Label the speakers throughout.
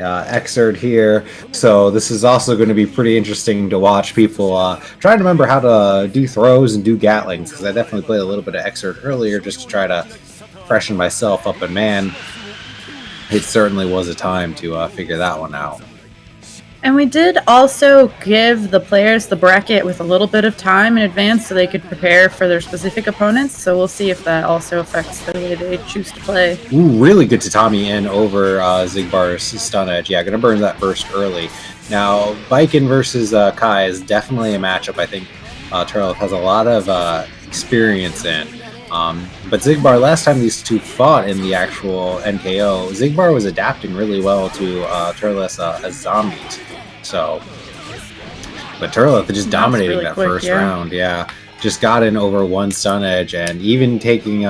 Speaker 1: excerpt here, so this is also going to be pretty interesting to watch people trying to remember how to do throws and do gatlings, because I definitely played a little bit of excerpt earlier just to try to freshen myself up, and man, it certainly was a time to figure that one out.
Speaker 2: And we did also give the players the bracket with a little bit of time in advance so they could prepare for their specific opponents. So we'll see if that also affects the way they choose to play.
Speaker 1: Ooh, really good Tatami in over Xigbar's stun edge. Yeah, gonna burn that burst early. Now, Viking versus Kai is definitely a matchup I think Turlough has a lot of experience in. But Xigbar, last time these two fought in the actual NKO, Xigbar was adapting really well to Turlough's as zombies. So, but Turlough just dominating really that quick, first round. Yeah, just got in over one stun edge, and even taking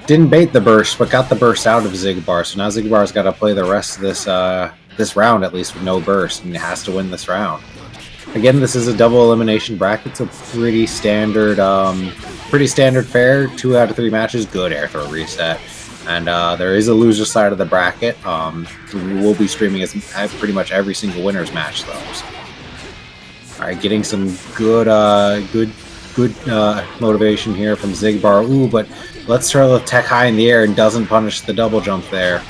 Speaker 1: didn't bait the burst, but got the burst out of Xigbar. So now Xigbar's got to play the rest of this this round at least with no burst, and he has to win this round. Again, this is a double elimination bracket, so pretty standard fare. 2 out of 3 matches, good air throw reset. And there is a loser side of the bracket. We will be streaming as pretty much every single winner's match, though. So. All right, getting some good motivation here from Xigbar. Ooh, but let's throw the tech high in the air and doesn't punish the double jump there.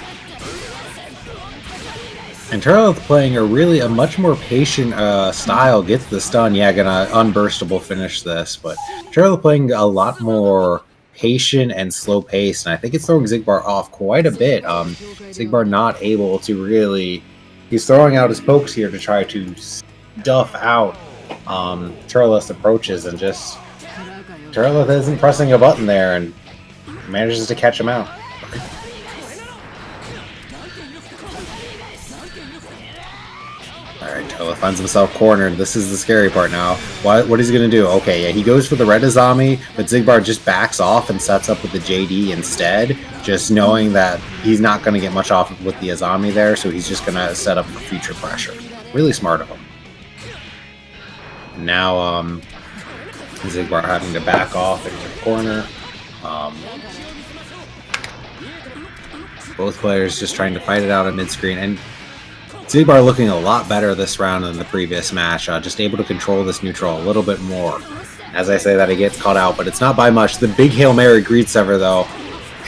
Speaker 1: And Turlough playing a much more patient style, gets the stun. Yeah, gonna unburstable finish this, but Turlough playing a lot more patient and slow paced, and I think it's throwing Xigbar off quite a bit. Xigbar not able to really, he's throwing out his pokes here to try to stuff out Turlough's approaches, and just Turlough isn't pressing a button there and manages to catch him out. Alright, Turlough finds himself cornered. This is the scary part now. What is he going to do? Okay, yeah, he goes for the red Azami, but Xigbar just backs off and sets up with the JD instead, just knowing that he's not going to get much off with the Azami there, so he's just going to set up for future pressure. Really smart of him. Now, Xigbar having to back off into the corner. Both players just trying to fight it out at mid-screen, and Xigbar looking a lot better this round than the previous match, just able to control this neutral a little bit more. As I say that, he gets caught out, but it's not by much. The big Hail Mary greets ever, though,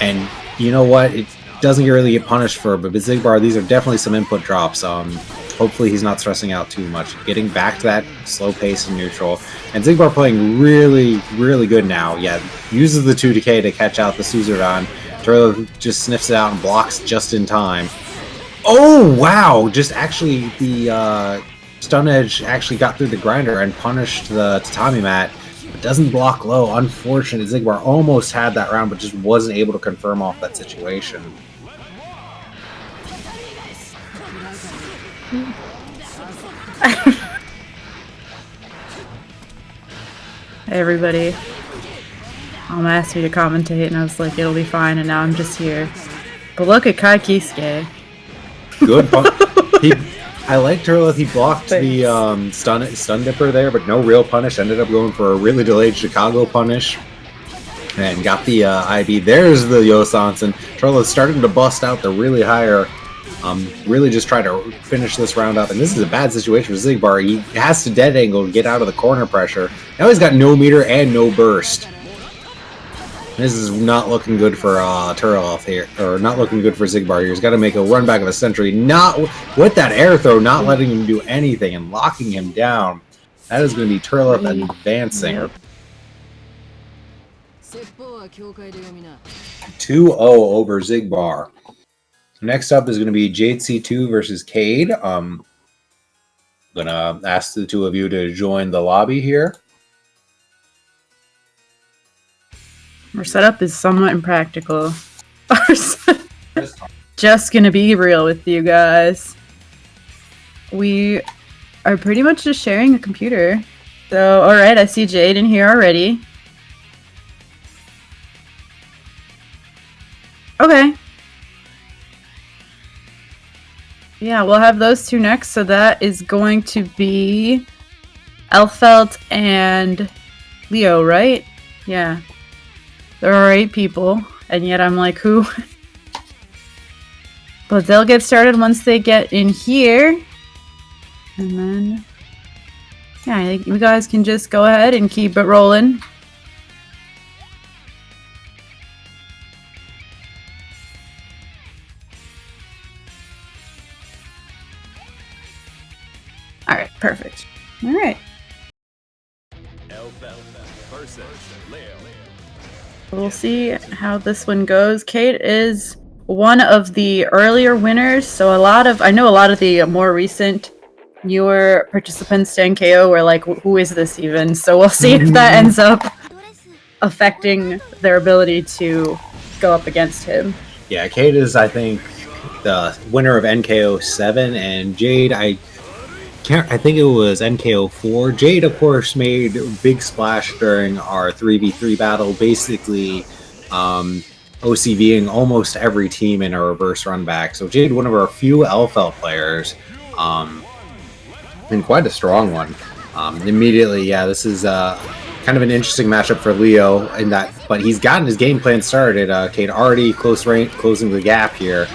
Speaker 1: and you know what? It doesn't really get punished for, but with Xigbar, these are definitely some input drops. Hopefully he's not stressing out too much. Getting back to that slow pace and neutral. And Xigbar playing really, really good now. Yeah, uses the 2 decay to catch out the Suzerain. Turlough just sniffs it out and blocks just in time. Oh, wow! Just actually, the stun edge actually got through the grinder and punished the tatami mat. It doesn't block low. Unfortunate. Xigbar almost had that round, but just wasn't able to confirm off that situation.
Speaker 2: Hey everybody. Mom asked me to commentate and I was like, it'll be fine, and now I'm just here. But look at Kai Kisuke.
Speaker 1: Good. I liked Turlough. He blocked the stun dipper there, but no real punish. Ended up going for a really delayed Chicago punish. And got the IB. There's the Yosansen. Turlough starting to bust out the really higher. Really just try to finish this round up. And this is a bad situation for Xigbar. He has to dead angle to get out of the corner pressure. Now he's got no meter and no burst. This is not looking good for Turlough here, or not looking good for Xigbar here. He's got to make a run back of a century. Not with that air throw, not letting him do anything and locking him down. That is going to be Turlough advancing. Yep. 2-0 over Xigbar. Next up is going to be JC2 versus Cade. I'm going to ask the two of you to join the lobby here.
Speaker 2: Our setup is somewhat impractical. Just gonna be real with you guys. We are pretty much just sharing a computer. So, alright, I see Jade in here already. Okay. Yeah, we'll have those two next. So that is going to be Elfelt and Leo, right? Yeah. There are 8 people, and yet I'm like, who? But they'll get started once they get in here. And then, yeah, I think you guys can just go ahead and keep it rolling. All right, perfect. All right. We'll see how this one goes. Kate is one of the earlier winners, so I know a lot of the more recent, newer participants to NKO were like, who is this even? So we'll see if that ends up affecting their ability to go up against him.
Speaker 1: Yeah, Kate is, I think, the winner of NKO 7, and Jade, I think it was NKO 4. Jade, of course, made a big splash during our 3v3 battle, basically OCVing almost every team in a reverse run back. So Jade, one of our few LFL players, and quite a strong one. Immediately, yeah, this is kind of an interesting matchup for Leo in that, but he's gotten his game plan started. Kate already closing the gap here,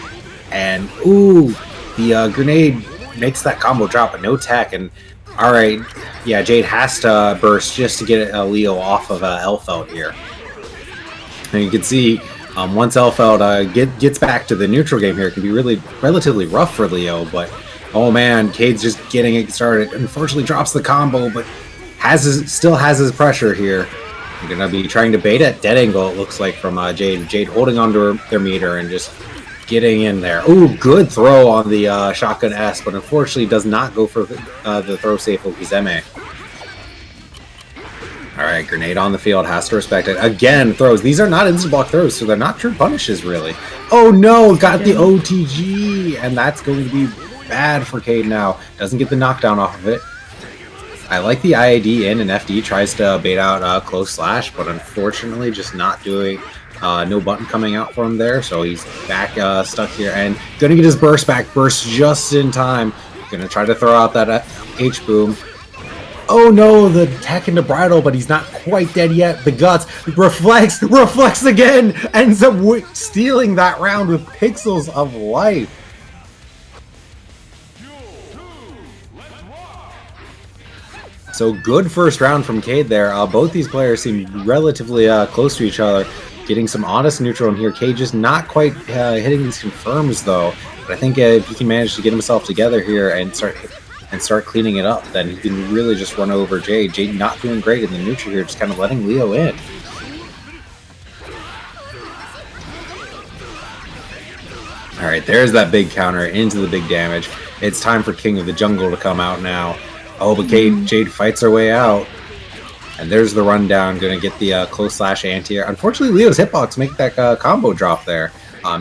Speaker 1: and ooh, the grenade makes that combo drop, but no tech. And all right, yeah, Jade has to burst just to get Leo off of Elfeld here. And you can see once Elfeld gets back to the neutral game here, it can be relatively rough for Leo. But oh man, Cade's just getting it started. Unfortunately, drops the combo, but still has his pressure here. You're gonna be trying to bait at dead angle. It looks like from Jade. Jade holding onto their meter and just getting in there. Ooh, good throw on the shotgun S, but unfortunately does not go for the throw safe of Kizeme. Alright, grenade on the field, has to respect it. Again, throws. These are not instant block throws, so they're not true punishes, really. Oh no, got the OTG, and that's going to be bad for Cade now. Doesn't get the knockdown off of it. I like the IAD in, and FD tries to bait out close slash, but unfortunately just not doing... no button coming out for him there, so he's back stuck here and gonna get his burst back. Burst just in time. Gonna try to throw out that H-boom. Oh no, the tech into bridle, but he's not quite dead yet. The guts reflects again, ends up stealing that round with pixels of life. So good first round from Cade there. Both these players seem relatively close to each other. Getting some honest neutral in here. Cade just not quite hitting these confirms though. But I think if he can manage to get himself together here and start cleaning it up, then he can really just run over Jade. Jade not doing great in the neutral here, just kind of letting Leo in. Alright, there's that big counter into the big damage. It's time for King of the Jungle to come out now. Oh, but Jade fights her way out. And there's the rundown, gonna get the close slash anti-air. Unfortunately, Leo's hitbox make that combo drop there.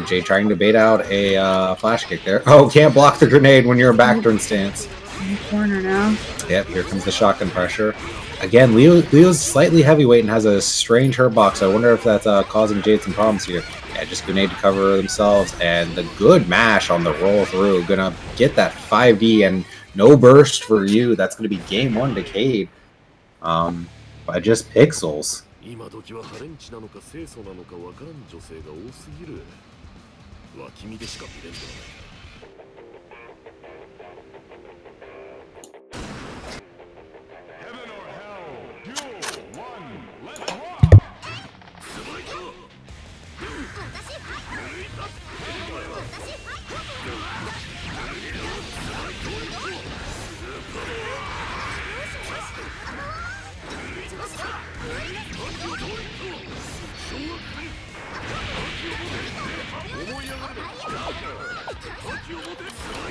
Speaker 1: Jade trying to bait out a flash kick there. Oh, can't block the grenade when you're in back turn stance.
Speaker 2: In the corner now.
Speaker 1: Yep, here comes the shotgun pressure. Again, Leo's slightly heavyweight and has a strange hitbox. I wonder if that's causing Jade some problems here. Yeah, just grenade to cover themselves, and the good mash on the roll through. Gonna get that 5D and no burst for you. That's gonna be game 1 to Cade. By just pixels.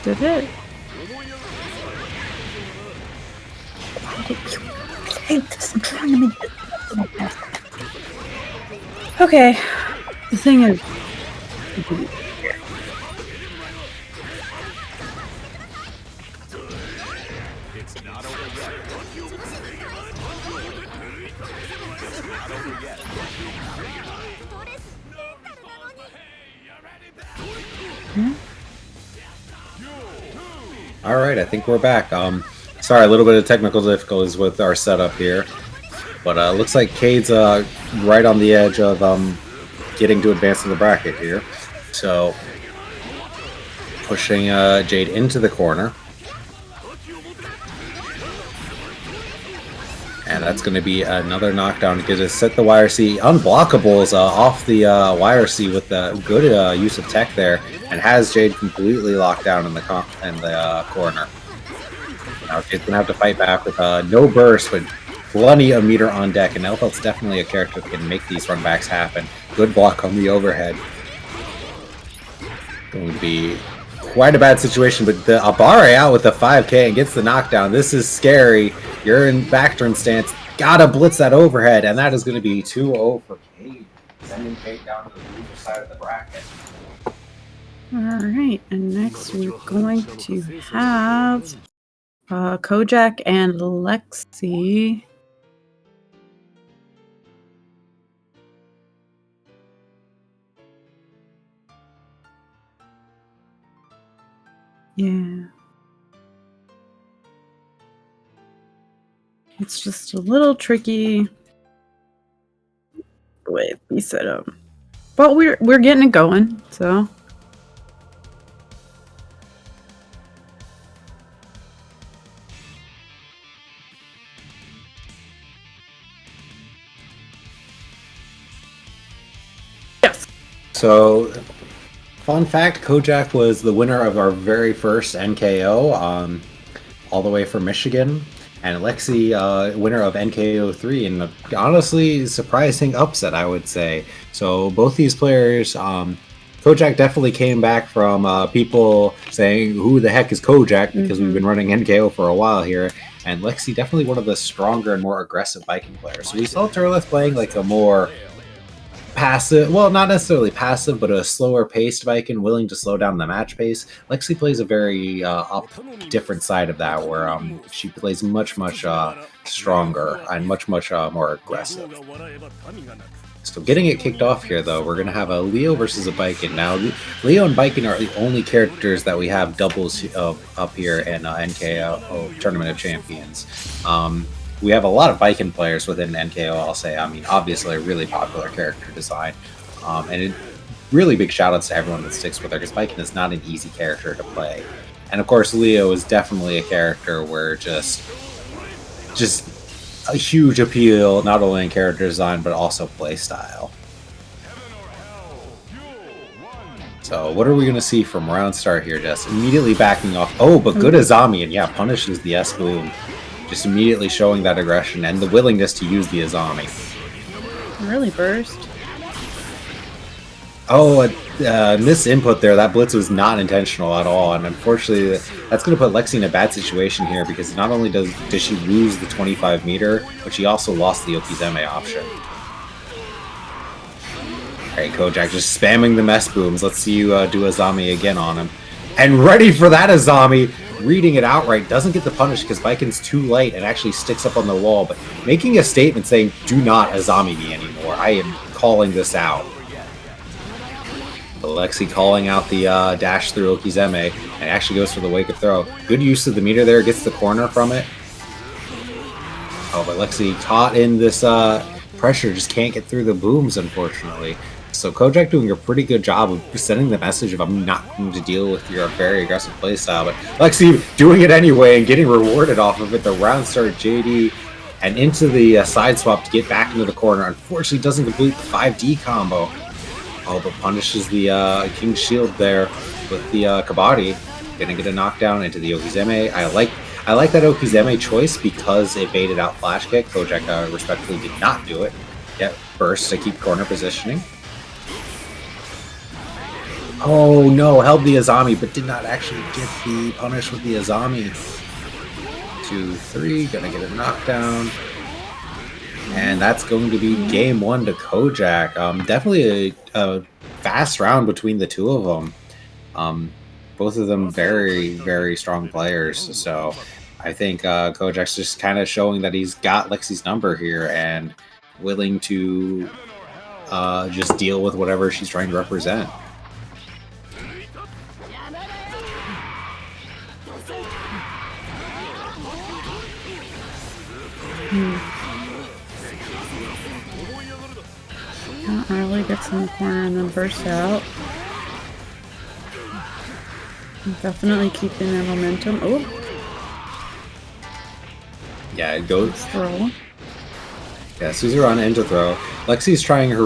Speaker 2: Did it? I'm trying to make this. Okay. The thing is,
Speaker 3: it's not over yet.
Speaker 1: All right, I think we're back. Sorry, a little bit of technical difficulties with our setup here, but looks like Cade's right on the edge of getting to advance in the bracket here. So pushing Jade into the corner. And that's going to be another knockdown to just set the YRC. Unblockables off the YRC with the good use of tech there, and has Jade completely locked down in the corner. Now Jade's going to have to fight back with no burst, but plenty of meter on deck, and Elfelt's definitely a character that can make these runbacks happen. Good block on the overhead. Going to be quite a bad situation, but the Abare out with the 5K and gets the knockdown. This is scary. You're in backturn stance. Gotta blitz that overhead, and that is going to be 2-0 for Cade. Sending Cade down to the loser side of the bracket.
Speaker 2: Alright, and next we're going to have Kojak and Lexi. Yeah. It's just a little tricky the way we set up. But we're getting it going, so. Yes.
Speaker 1: So, fun fact, Kojak was the winner of our very first NKO, all the way from Michigan. And Lexi, winner of NKO 3, and honestly, surprising upset, I would say. So both these players, Kojak definitely came back from people saying, who the heck is Kojak? Because we've been running NKO for a while here. And Lexi definitely one of the stronger and more aggressive Viking players. So we saw Turles playing like a more passive, well, not necessarily passive, but a slower paced Viking, willing to slow down the match pace. Lexi plays a very different side of that, where she plays much stronger and much more aggressive. So getting it kicked off here, though, we're going to have a Leo versus a Viking. Now, Leo and Viking are the only characters that we have doubles up here in NKO Tournament of Champions. We have a lot of Viking players within NKO, I'll say. I mean, obviously a really popular character design. And really big shout-outs to everyone that sticks with her, because Viking is not an easy character to play. And of course, Leo is definitely a character where just a huge appeal, not only in character design, but also play style. So what are we going to see from round start here, Jess? Immediately backing off. Oh, but good Azami, and yeah, punishes the S-boom. Just immediately showing that aggression and the willingness to use the Azami.
Speaker 2: Really burst.
Speaker 1: Oh, misinput there. That blitz was not intentional at all, and unfortunately, that's going to put Lexi in a bad situation here, because not only does she lose the 25 meter, but she also lost the Okizeme option. Alright, Kojak just spamming the mess booms. Let's see you do Azami again on him. And ready for that Azami! Reading it outright, doesn't get the punish because Vikin's too light and actually sticks up on the wall, but making a statement saying, do not Azami me anymore. I am calling this out. Alexi calling out the dash through Okizeme, and actually goes for the wake up throw. Good use of the meter there, gets the corner from it. Oh, but Lexi caught in this pressure, just can't get through the booms, unfortunately. So Kojak doing a pretty good job of sending the message of, I'm not going to deal with your very aggressive playstyle, but Lexi doing it anyway and getting rewarded off of it. The round start JD and into the side swap to get back into the corner. Unfortunately doesn't complete the 5D combo. Oh, but punishes the King's Shield there with the Kabaddi. Gonna get a knockdown into the Okizeme. I like that Okizeme choice because it baited out Flash Kick. Kojak respectfully did not do it. Yet burst to keep corner positioning. Oh no, held the Azami, but did not actually get the punish with the Azami. 2-3, gonna get a knockdown. And that's going to be game one to Kojak. Definitely a fast round between the two of them. Both of them very strong players. So I think Kojak's just kind of showing that he's got Lexi's number here and willing to just deal with whatever she's trying to represent.
Speaker 2: Early gets in the corner and then bursts out. Definitely keeping their momentum. Oh,
Speaker 1: Yeah, it goes.
Speaker 2: throw.
Speaker 1: Yeah, Suzerain into throw. Lexi's trying her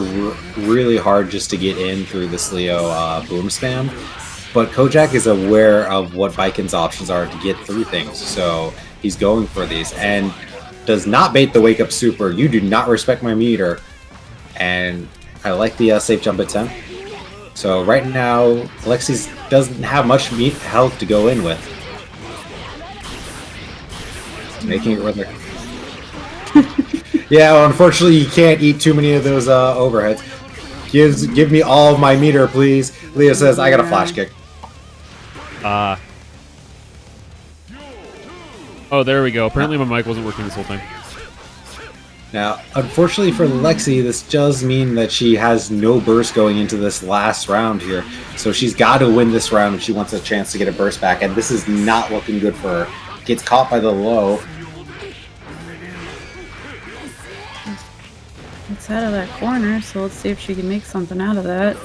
Speaker 1: really hard just to get in through this Leo boom spam, but Kojak is aware of what Baiken's options are to get through things, so he's going for these and does not bait the wake up super. You do not respect my meter, and I like the safe jump attempt. So right now, Lexi's doesn't have much health to go in with, making it rather. Yeah, well, unfortunately, you can't eat too many of those overheads. Give me all of my meter, please. Leo says, I got a flash kick.
Speaker 4: Oh, there we go. Apparently my mic wasn't working this whole time.
Speaker 1: Now, unfortunately for Lexi, this does mean that she has no burst going into this last round here. So she's got to win this round if she wants a chance to get a burst back, and this is not looking good for her. Gets caught by the low.
Speaker 2: It's out of that corner, so let's see if she can make something out of that.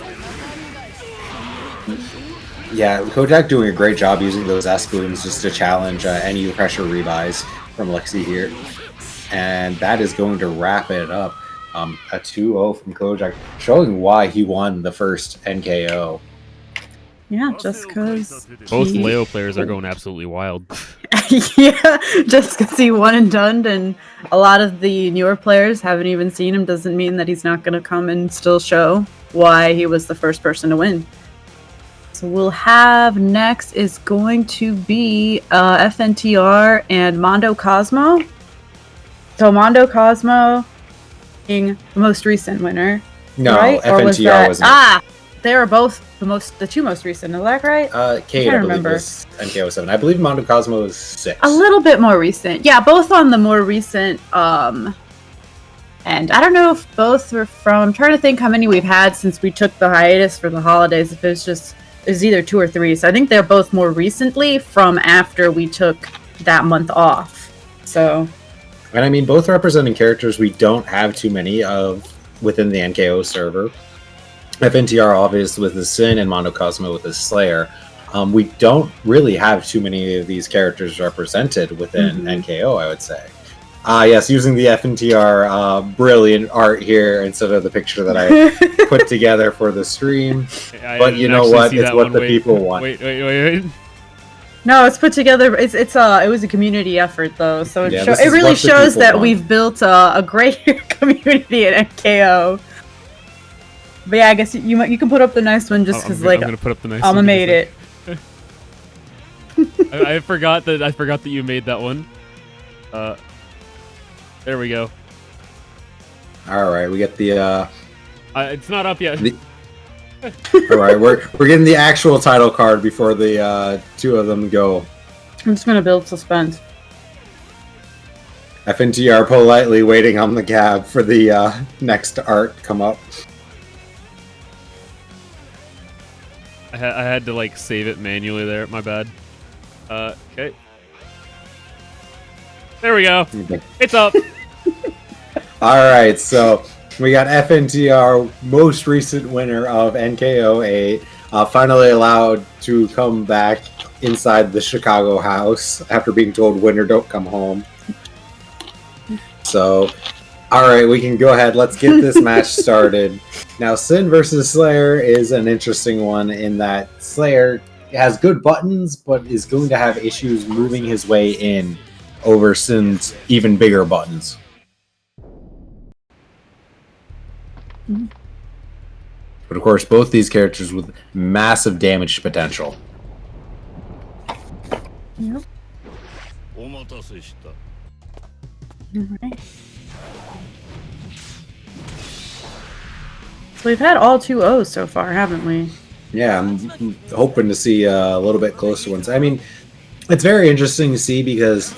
Speaker 1: Yeah, Kojak doing a great job using those S-booms just to challenge any pressure rebuys from Lexi here. And that is going to wrap it up. A 2-0 from Kojak, showing why he won the first NKO.
Speaker 2: Yeah, just because.
Speaker 4: Both Leo players are going absolutely wild.
Speaker 2: Yeah, just because he won and done, and a lot of the newer players haven't even seen him doesn't mean that he's not going to come and still show why he was the first person to win. So we'll have next is going to be FNTR and Mondo Cosmo. So Mondo Cosmo being the most recent winner.
Speaker 1: No,
Speaker 2: right?
Speaker 1: FNTR wasn't.
Speaker 2: They were both the two most recent. Is that right?
Speaker 1: Kate, I believe, was NKO 7. I believe Mondo Cosmo was 6.
Speaker 2: A little bit more recent. Yeah, both on the more recent. And I don't know if both were from. I'm trying to think how many we've had since we took the hiatus for the holidays. If it's either 2 or 3. So I think they're both more recently from after we took that month off. So.
Speaker 1: And I mean, both representing characters we don't have too many of within the NKO server. FNTR obviously with the Sin and Mondo Cosmo with the Slayer. We don't really have too many of these characters represented within NKO, I would say. Yes, using the FNTR brilliant art here instead of the picture that I put together for the stream. But you know what? It's what the people want.
Speaker 4: Wait.
Speaker 2: No, it's put together. It was a community effort though, so
Speaker 1: Yeah,
Speaker 2: it really shows that
Speaker 1: want.
Speaker 2: We've built a great community at NKO. But yeah, I guess you can put up the nice one just because
Speaker 4: I'm gonna put up the nice
Speaker 2: Alma
Speaker 4: one
Speaker 2: made it.
Speaker 4: I forgot that you made that one. There we go.
Speaker 1: All right, we get the.
Speaker 4: It's not up yet.
Speaker 1: All right, we're getting the actual title card before the two of them go.
Speaker 2: I'm just gonna build suspense.
Speaker 1: FNTR politely waiting on the cab for the next art to come up.
Speaker 4: I had to like save it manually there. My bad. Okay. There we go. It's up.
Speaker 1: All right, so we got FNTR, most recent winner of NKO 8, finally allowed to come back inside the Chicago house after being told winner don't come home. So, all right, we can go ahead. Let's get this match started. Now, Sin versus Slayer is an interesting one in that Slayer has good buttons, but is going to have issues moving his way in over Sin's even bigger buttons. But of course, both these characters with massive damage potential.
Speaker 2: Yep. Alright. So we've had all 2-0s so far, haven't we?
Speaker 1: Yeah, I'm hoping to see a little bit closer ones. I mean, it's very interesting to see because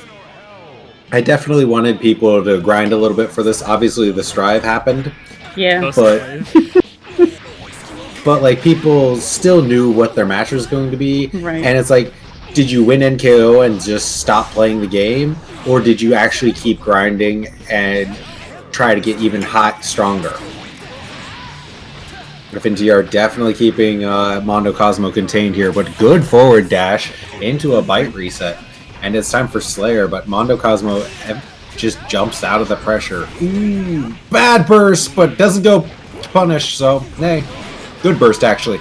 Speaker 1: I definitely wanted people to grind a little bit for this. Obviously, the Strive happened.
Speaker 2: Yeah.
Speaker 1: But like people still knew what their match was going to be.
Speaker 2: Right.
Speaker 1: And it's like, did you win NKO and just stop playing the game? Or did you actually keep grinding and try to get even stronger? FNTR definitely keeping Mondo Cosmo contained here, but good forward dash into a bite reset. And it's time for Slayer, but Mondo Cosmo just jumps out of the pressure. Ooh, bad burst, but doesn't go punish, so, nay. Good burst, actually.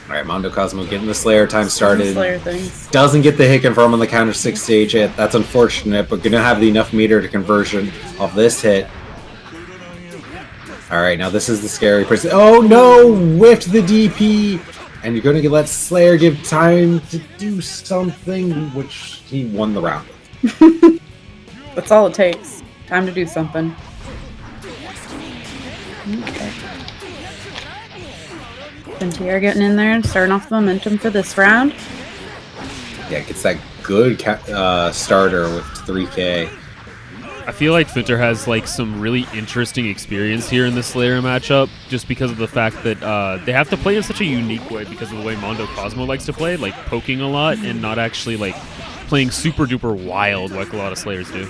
Speaker 1: Alright, Mondo Cosmo getting the Slayer time started.
Speaker 2: Slayer things.
Speaker 1: Doesn't get the hit confirm on the counter 6 stage hit. That's unfortunate, but gonna have the enough meter to conversion of this hit. Alright, now this is the scary person. Oh no! Whiffed the DP! And you're gonna let Slayer give time to do something, which he won the round.
Speaker 2: That's all it takes. Time to do something. Okay. NTR getting in there and starting off the momentum for this round.
Speaker 1: Yeah, gets that good starter with 3K.
Speaker 4: I feel like Finter has like some really interesting experience here in the Slayer matchup, just because of the fact that they have to play in such a unique way because of the way Mondo Cosmo likes to play, like poking a lot and not actually like playing super duper wild like a lot of Slayers do.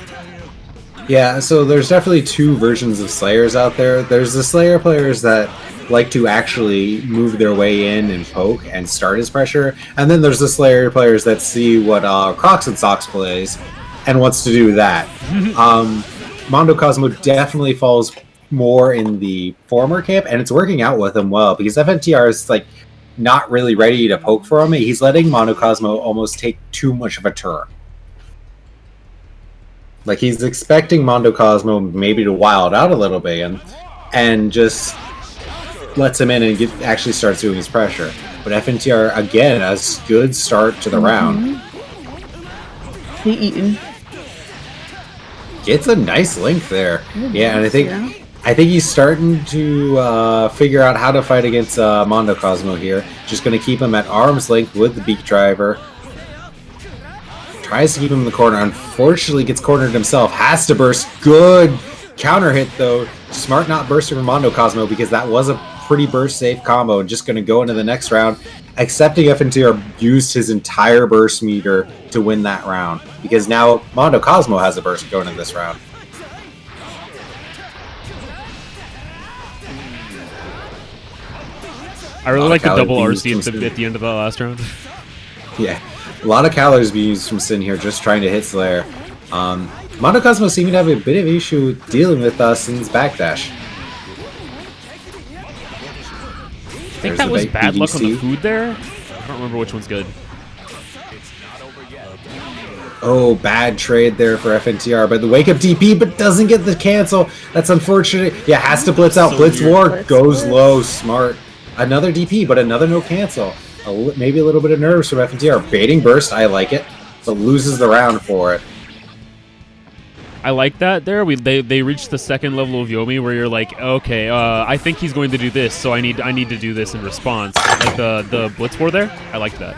Speaker 1: Yeah, so there's definitely two versions of Slayers out there. There's the Slayer players that like to actually move their way in and poke and start his pressure, and then there's the Slayer players that see what Crocs and Socks plays and wants to do that. Mondo Cosmo definitely falls more in the former camp, and it's working out with him well because FNTR is like not really ready to poke for him. He's letting Mondo Cosmo almost take too much of a turn. Like he's expecting Mondo Cosmo maybe to wild out a little bit and just lets him in and actually starts doing his pressure. But FNTR again a good start to the round.
Speaker 2: He eaten.
Speaker 1: Gets a nice link there. Yeah, and I think he's starting to figure out how to fight against Mondo Cosmo here. Just going to keep him at arm's length with the beak driver. Tries to keep him in the corner. Unfortunately, gets cornered himself. Has to burst. Good counter hit, though. Smart not bursting from Mondo Cosmo because that was a pretty burst safe combo. Just going to go into the next round. Accepting FNTR used his entire burst meter to win that round. Because now Mondo Cosmo has a burst going in this round.
Speaker 4: I really like the double RC at the end of that last round.
Speaker 1: Yeah. A lot of calories being used from Sin here, just trying to hit Slayer. Mondo Cosmo seeming to have a bit of issue dealing with Sin's backdash.
Speaker 4: I think that was bad luck on the food there. I don't remember which one's good.
Speaker 1: Oh, bad trade there for FNTR, but the wake up DP, but doesn't get the cancel. That's unfortunate. Yeah, has to blitz out. Blitz war goes low. Smart. Another DP, but another no cancel. Maybe a little bit of nerves from FNTR. Baiting burst, I like it, but loses the round for it.
Speaker 4: I like that there. They reached the second level of Yomi where you're like, okay, I think he's going to do this, so I need to do this in response. Like the blitz war there, I like that.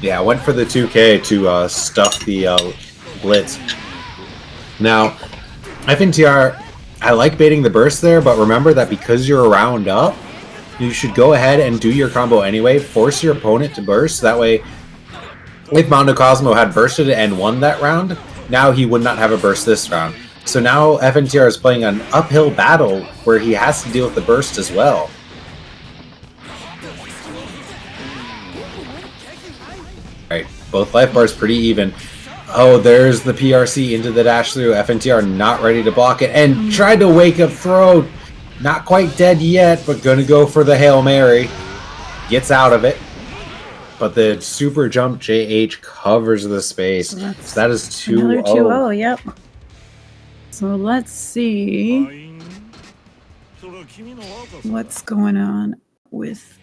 Speaker 1: Yeah, I went for the 2K to stuff the blitz. Now, FNTR, I like baiting the burst there, but remember that because you're a round up, you should go ahead and do your combo anyway. Force your opponent to burst. That way, if Mondo Cosmo had bursted and won that round, now he would not have a burst this round. So now FNTR is playing an uphill battle where he has to deal with the burst as well. Alright, both life bars pretty even. Oh, there's the PRC into the dash through. FNTR not ready to block it and tried to wake up throw. Not quite dead yet, but gonna go for the Hail Mary. Gets out of it. But the super jump JH covers the space. So that is 2-0.
Speaker 2: Another 2-0, yep. So let's see what's going on with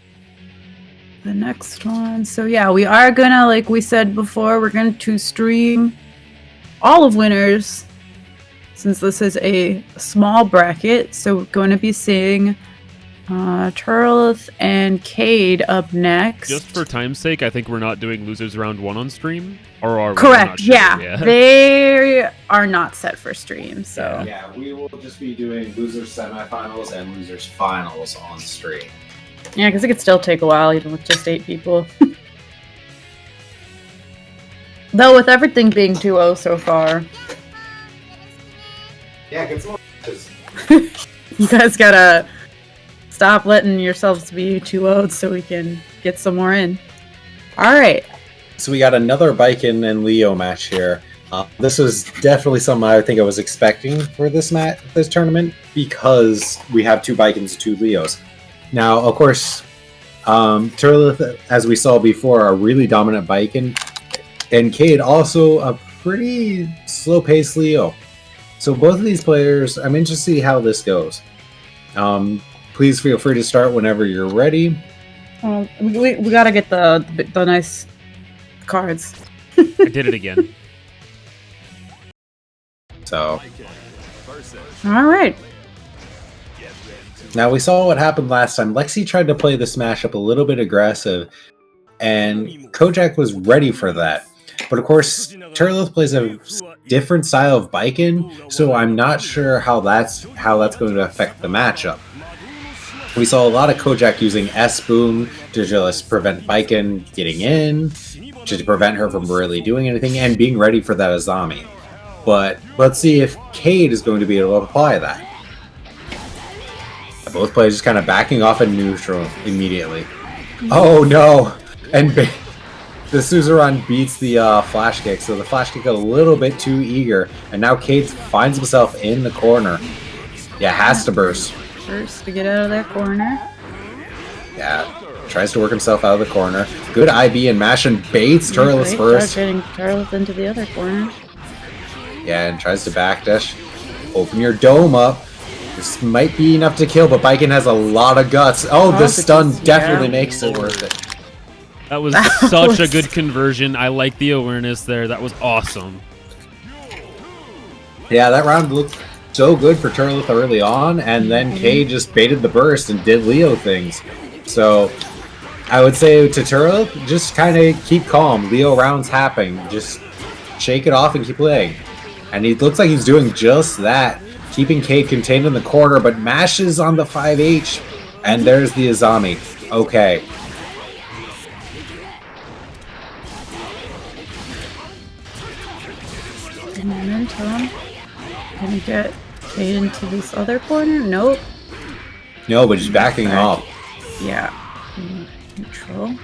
Speaker 2: the next one. So yeah, we are gonna, like we said before, we're going to stream all of winners since this is a small bracket. So we're going to be seeing Turleth and Cade up next.
Speaker 4: Just for time's sake, I think we're not doing losers round 1 on stream, or are we?
Speaker 2: Correct. Sure. Yeah, they are not set for stream. So
Speaker 1: yeah, we will just be doing losers semifinals and losers finals on stream.
Speaker 2: Yeah, because it could still take a while, even with just 8 people. Though with everything being 2-0 so far,
Speaker 1: Yeah, get some more matches.
Speaker 2: You guys gotta stop letting yourselves be too old so we can get some more in. Alright.
Speaker 1: So we got another Baiken and Leo match here. This was definitely something I think I was expecting for this tournament, because we have 2 Baikens, 2 Leos. Now, of course, Turleth, as we saw before, a really dominant Baiken, and Cade also a pretty slow-paced Leo. So both of these players, I'm interested to see how this goes. Please feel free to start whenever you're ready.
Speaker 2: We gotta get the nice cards.
Speaker 4: I did it again.
Speaker 1: So
Speaker 2: Alright.
Speaker 1: now we saw what happened last time. Lexi tried to play this matchup a little bit aggressive, and Kojak was ready for that. But of course, Turleth plays a different style of Baiken, so I'm not sure how that's going to affect the matchup. We saw a lot of Kojak using S-Boom to just prevent Baiken getting in, to prevent her from really doing anything, and being ready for that Azami. But let's see if Cade is going to be able to apply that. Both players just kind of backing off in neutral immediately. Oh no! And the Suzerain beats the flash kick, so the flash kick a little bit too eager, and now Cade finds himself in the corner. Yeah, has to burst.
Speaker 2: First to get out of that corner.
Speaker 1: Yeah, tries to work himself out of the corner. Good IB and mash and baits Turles first.
Speaker 2: Getting Turles into the other corner.
Speaker 1: Yeah, and tries to backdash. Open your dome up. This might be enough to kill, but Baiken has a lot of guts. Oh, the stun definitely makes it worth it.
Speaker 4: That was such a good conversion. I like the awareness there. That was awesome.
Speaker 1: Yeah, that round looked so good for Turleth early on, and then Kay just baited the burst and did Leo things. So I would say to Turleth, just kind of keep calm. Leo rounds happen. Just shake it off and keep playing. And he looks like he's doing just that. Keeping Cade contained in the corner, but mashes on the 5H. And there's the Azami. Okay.
Speaker 2: Momentum. Gonna get Cade into this other corner? Nope.
Speaker 1: No, but he's backing off.
Speaker 2: Yeah. Neutral.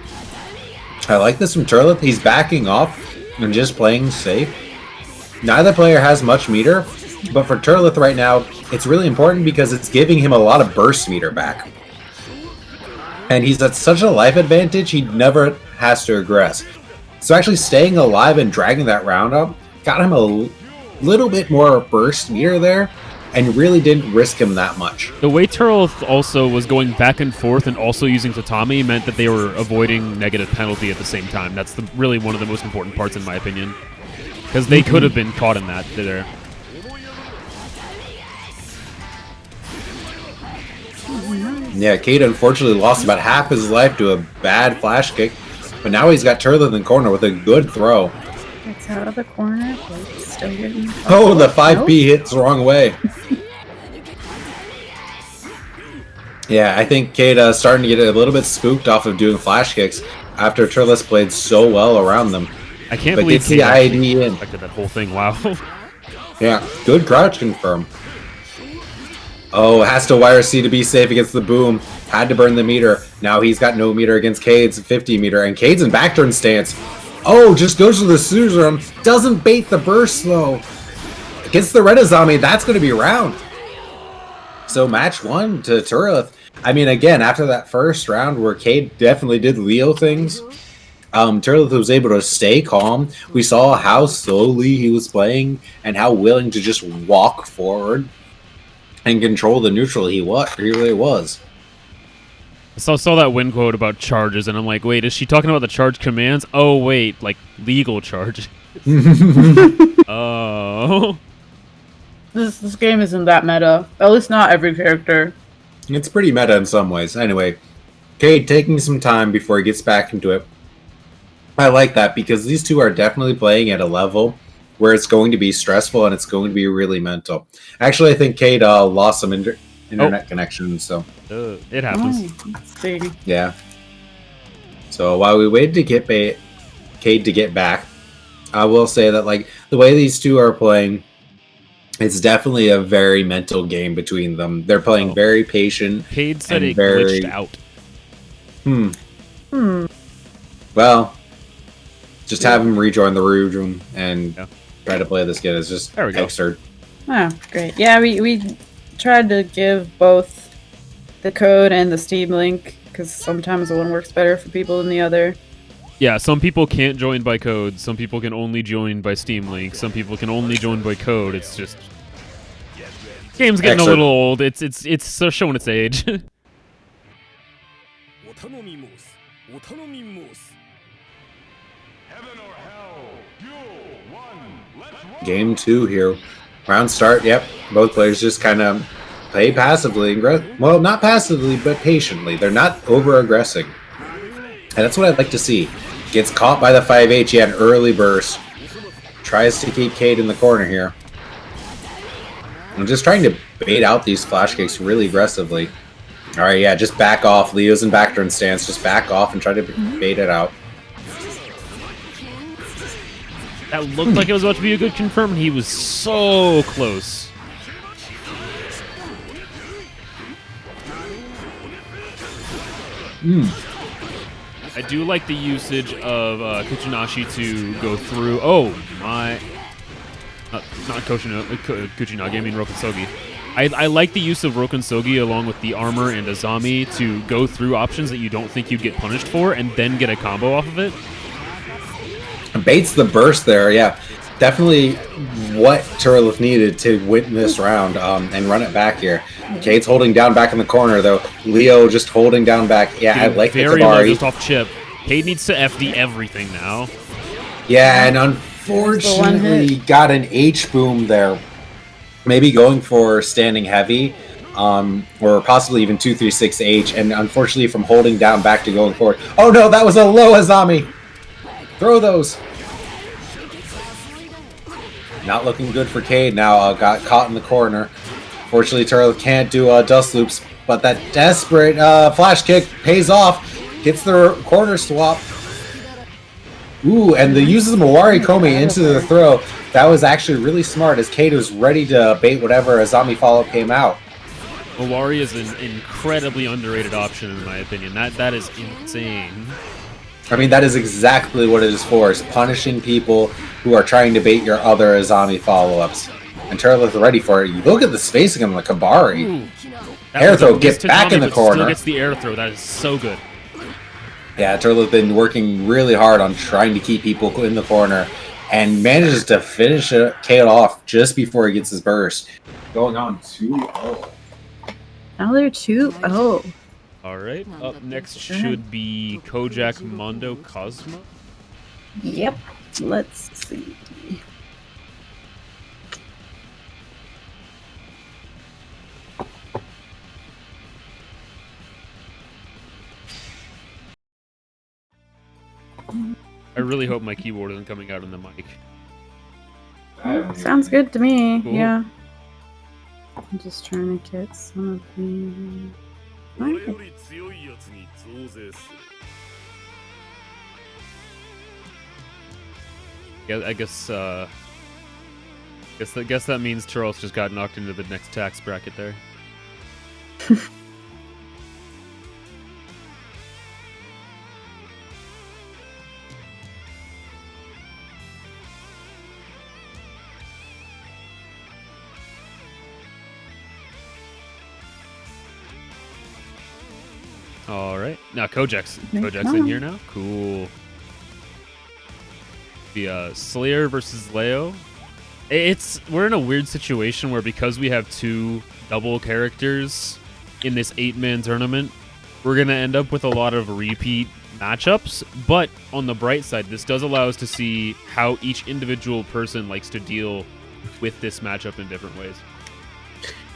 Speaker 1: I like this from Turleth. He's backing off and just playing safe. Neither player has much meter, but for Turleth right now, it's really important because it's giving him a lot of burst meter back. And he's at such a life advantage, he never has to aggress. So actually staying alive and dragging that round up got him a little bit more burst meter there, and really didn't risk him that much.
Speaker 4: The way Turleth also was going back and forth and also using Tatami meant that they were avoiding negative penalty at the same time. That's really one of the most important parts in my opinion. Because they could have been caught in that there.
Speaker 1: Yeah, Cade unfortunately lost about half his life to a bad flash kick, but now he's got Turleth in the corner with a good throw.
Speaker 2: Gets out of the corner, but still getting...
Speaker 1: Oh, the 5B hits the wrong way. Yeah, I think Cade starting to get a little bit spooked off of doing flash kicks after Turles played so well around them.
Speaker 4: I can't believe
Speaker 1: Cade actually
Speaker 4: affected that whole thing. Wow.
Speaker 1: Yeah, good crouch confirm. Oh, has to wire C to be safe against the boom. Had to burn the meter. Now he's got no meter against Cade's 50 meter, and Cade's in back turn stance. Oh, just goes to the Suzerain. Doesn't bait the burst though. Against the Red Azami, that's going to be around. So match 1 to Turleth. I mean, again, after that first round where Cade definitely did Leo things, Turleth was able to stay calm. We saw how slowly he was playing and how willing to just walk forward and control the neutral he really was.
Speaker 4: So I saw that win quote about charges, and I'm like, wait, is she talking about the charge commands? Oh, wait, like legal charge. Oh.
Speaker 2: This game isn't that meta. At least not every character.
Speaker 1: It's pretty meta in some ways. Anyway, Cade taking some time before he gets back into it. I like that because these two are definitely playing at a level where it's going to be stressful and it's going to be really mental. Actually, I think Cade lost some internet connection, so...
Speaker 4: it happens.
Speaker 2: Oh,
Speaker 1: yeah. So while we waited to get Cade to get back, I will say that like the way these two are playing, It's definitely a very mental game between them. They're playing very patient.
Speaker 4: Cade said
Speaker 1: and
Speaker 4: it
Speaker 1: very...
Speaker 4: glitched out.
Speaker 1: Well, just have him rejoin the room and try to play this game. It's just absurd.
Speaker 2: Oh, great. Yeah, we tried to give both the code and the Steam link because sometimes one works better for people than the other.
Speaker 4: Yeah, some people can't join by code. Some people can only join by Steam Link. Some people can only join by code. It's just game's getting a little old. It's so showing its age.
Speaker 1: Game 2 here. Round start. Yep, both players just kind of play passively. Well, not passively, but patiently. They're not over-aggressing. And that's what I'd like to see. Gets caught by the 5H. He had an early burst. Tries to keep Cade in the corner here. I'm just trying to bait out these flash kicks really aggressively. Alright, yeah, just back off. Leo's in backturn stance. Just back off and try to bait it out.
Speaker 4: That looked like it was about to be a good confirm, and he was so close. I do like the usage of Kuchinashi to go through. Oh my! Not Kuchinage. I mean Rokensogi. I like the use of Rokensogi along with the armor and Azami to go through options that you don't think you'd get punished for, and then get a combo off of it.
Speaker 1: Baits the burst there, yeah. Definitely what Turleth needed to win this round and run it back here. Cade's holding down back in the corner, though. Leo just holding down back. Yeah, I like the Kabari.
Speaker 4: Just off chip. Cade needs to FD everything now.
Speaker 1: Yeah, and unfortunately got an H-boom there. Maybe going for standing heavy, or possibly even 236H, and unfortunately from holding down back to going forward. Oh no, that was a low Azami! Throw those! Not looking good for Cade now. Got caught in the corner. Fortunately, Turtle can't do dust loops, but that desperate flash kick pays off. Gets the corner swap. Ooh, and the uses Mawari Komi into the throw. That was actually really smart as Cade was ready to bait whatever Azami follow-up came out.
Speaker 4: Mawari is an incredibly underrated option in my opinion. That is insane.
Speaker 1: I mean, that is exactly what it is for, is punishing people who are trying to bait your other Azami follow-ups. And Turtle's ready for it. You look at the spacing on the Kabari. Air throw, get back in the corner.
Speaker 4: Still gets the air throw. That is so good.
Speaker 1: Yeah, Turtle's been working really hard on trying to keep people in the corner and manages to finish Cade off just before he gets his burst. Going on 2-0.
Speaker 2: Now they're 2-0.
Speaker 4: All right, up next should be Kojak Mondo Cosmo.
Speaker 2: Yep, let's see.
Speaker 4: I really hope my keyboard isn't coming out in the mic.
Speaker 2: Sounds good to me,
Speaker 4: Cool.
Speaker 2: yeah. I'm just trying to get some of the...
Speaker 4: Yeah, I guess that means Charles just got knocked into the next tax bracket there. All right, now Kojak's in here now. Cool. The Slayer versus Leo. We're in a weird situation where because we have two double characters in this 8-man tournament, we're gonna end up with a lot of repeat matchups. But on the bright side, this does allow us to see how each individual person likes to deal with this matchup in different ways.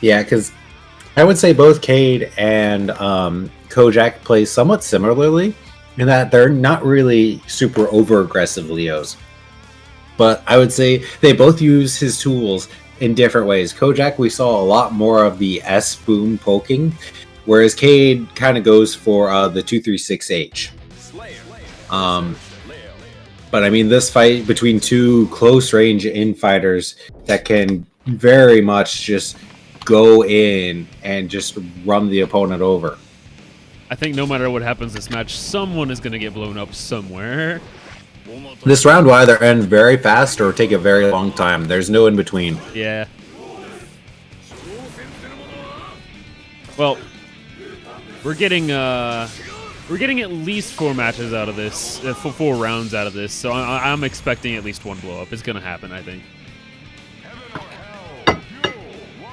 Speaker 1: Yeah, because I would say both Cade and Kojak play somewhat similarly in that they're not really super over-aggressive Leos. But I would say they both use his tools in different ways. Kojak, we saw a lot more of the S-boom poking, whereas Cade kind of goes for the 236H. But I mean, this fight between two close-range infighters that can very much just go in and just run the opponent over.
Speaker 4: I think no matter what happens this match, someone is going to get blown up somewhere.
Speaker 1: This round will either end very fast or take a very long time. There's no in between.
Speaker 4: Yeah. Well, we're getting at least 4 matches out of this, 4 rounds out of this. So I'm expecting at least one blow up. It's gonna happen, I think.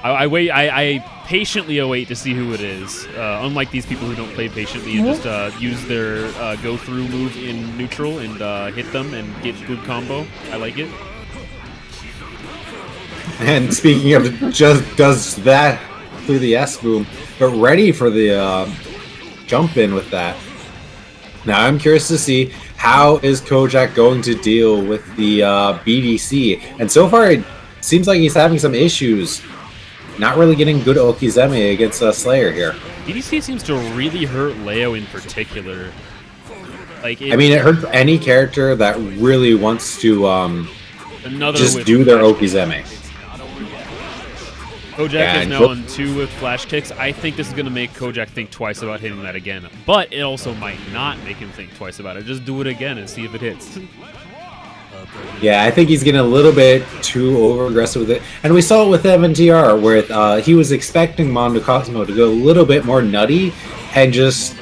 Speaker 4: I patiently await to see who it is. Unlike these people who don't play patiently and just use their go through move in neutral and hit them and get good combo. I like it.
Speaker 1: And speaking of, just does that through the S boom, but ready for the jump in with that. Now I'm curious to see how is Kojak going to deal with the BDC, and so far it seems like he's having some issues. Not really getting good Okizeme against Slayer here.
Speaker 4: BDC seems to really hurt Leo in particular. Like,
Speaker 1: I mean, it hurts any character that really wants to just do their Okizeme.
Speaker 4: Kojak is now on 2 with flash kicks. I think this is going to make Kojak think twice about hitting that again. But it also might not make him think twice about it. Just do it again and see if it hits.
Speaker 1: Yeah, I think he's getting a little bit too over-aggressive with it. And we saw it with MNTR, where he was expecting Mondo Cosmo to go a little bit more nutty and just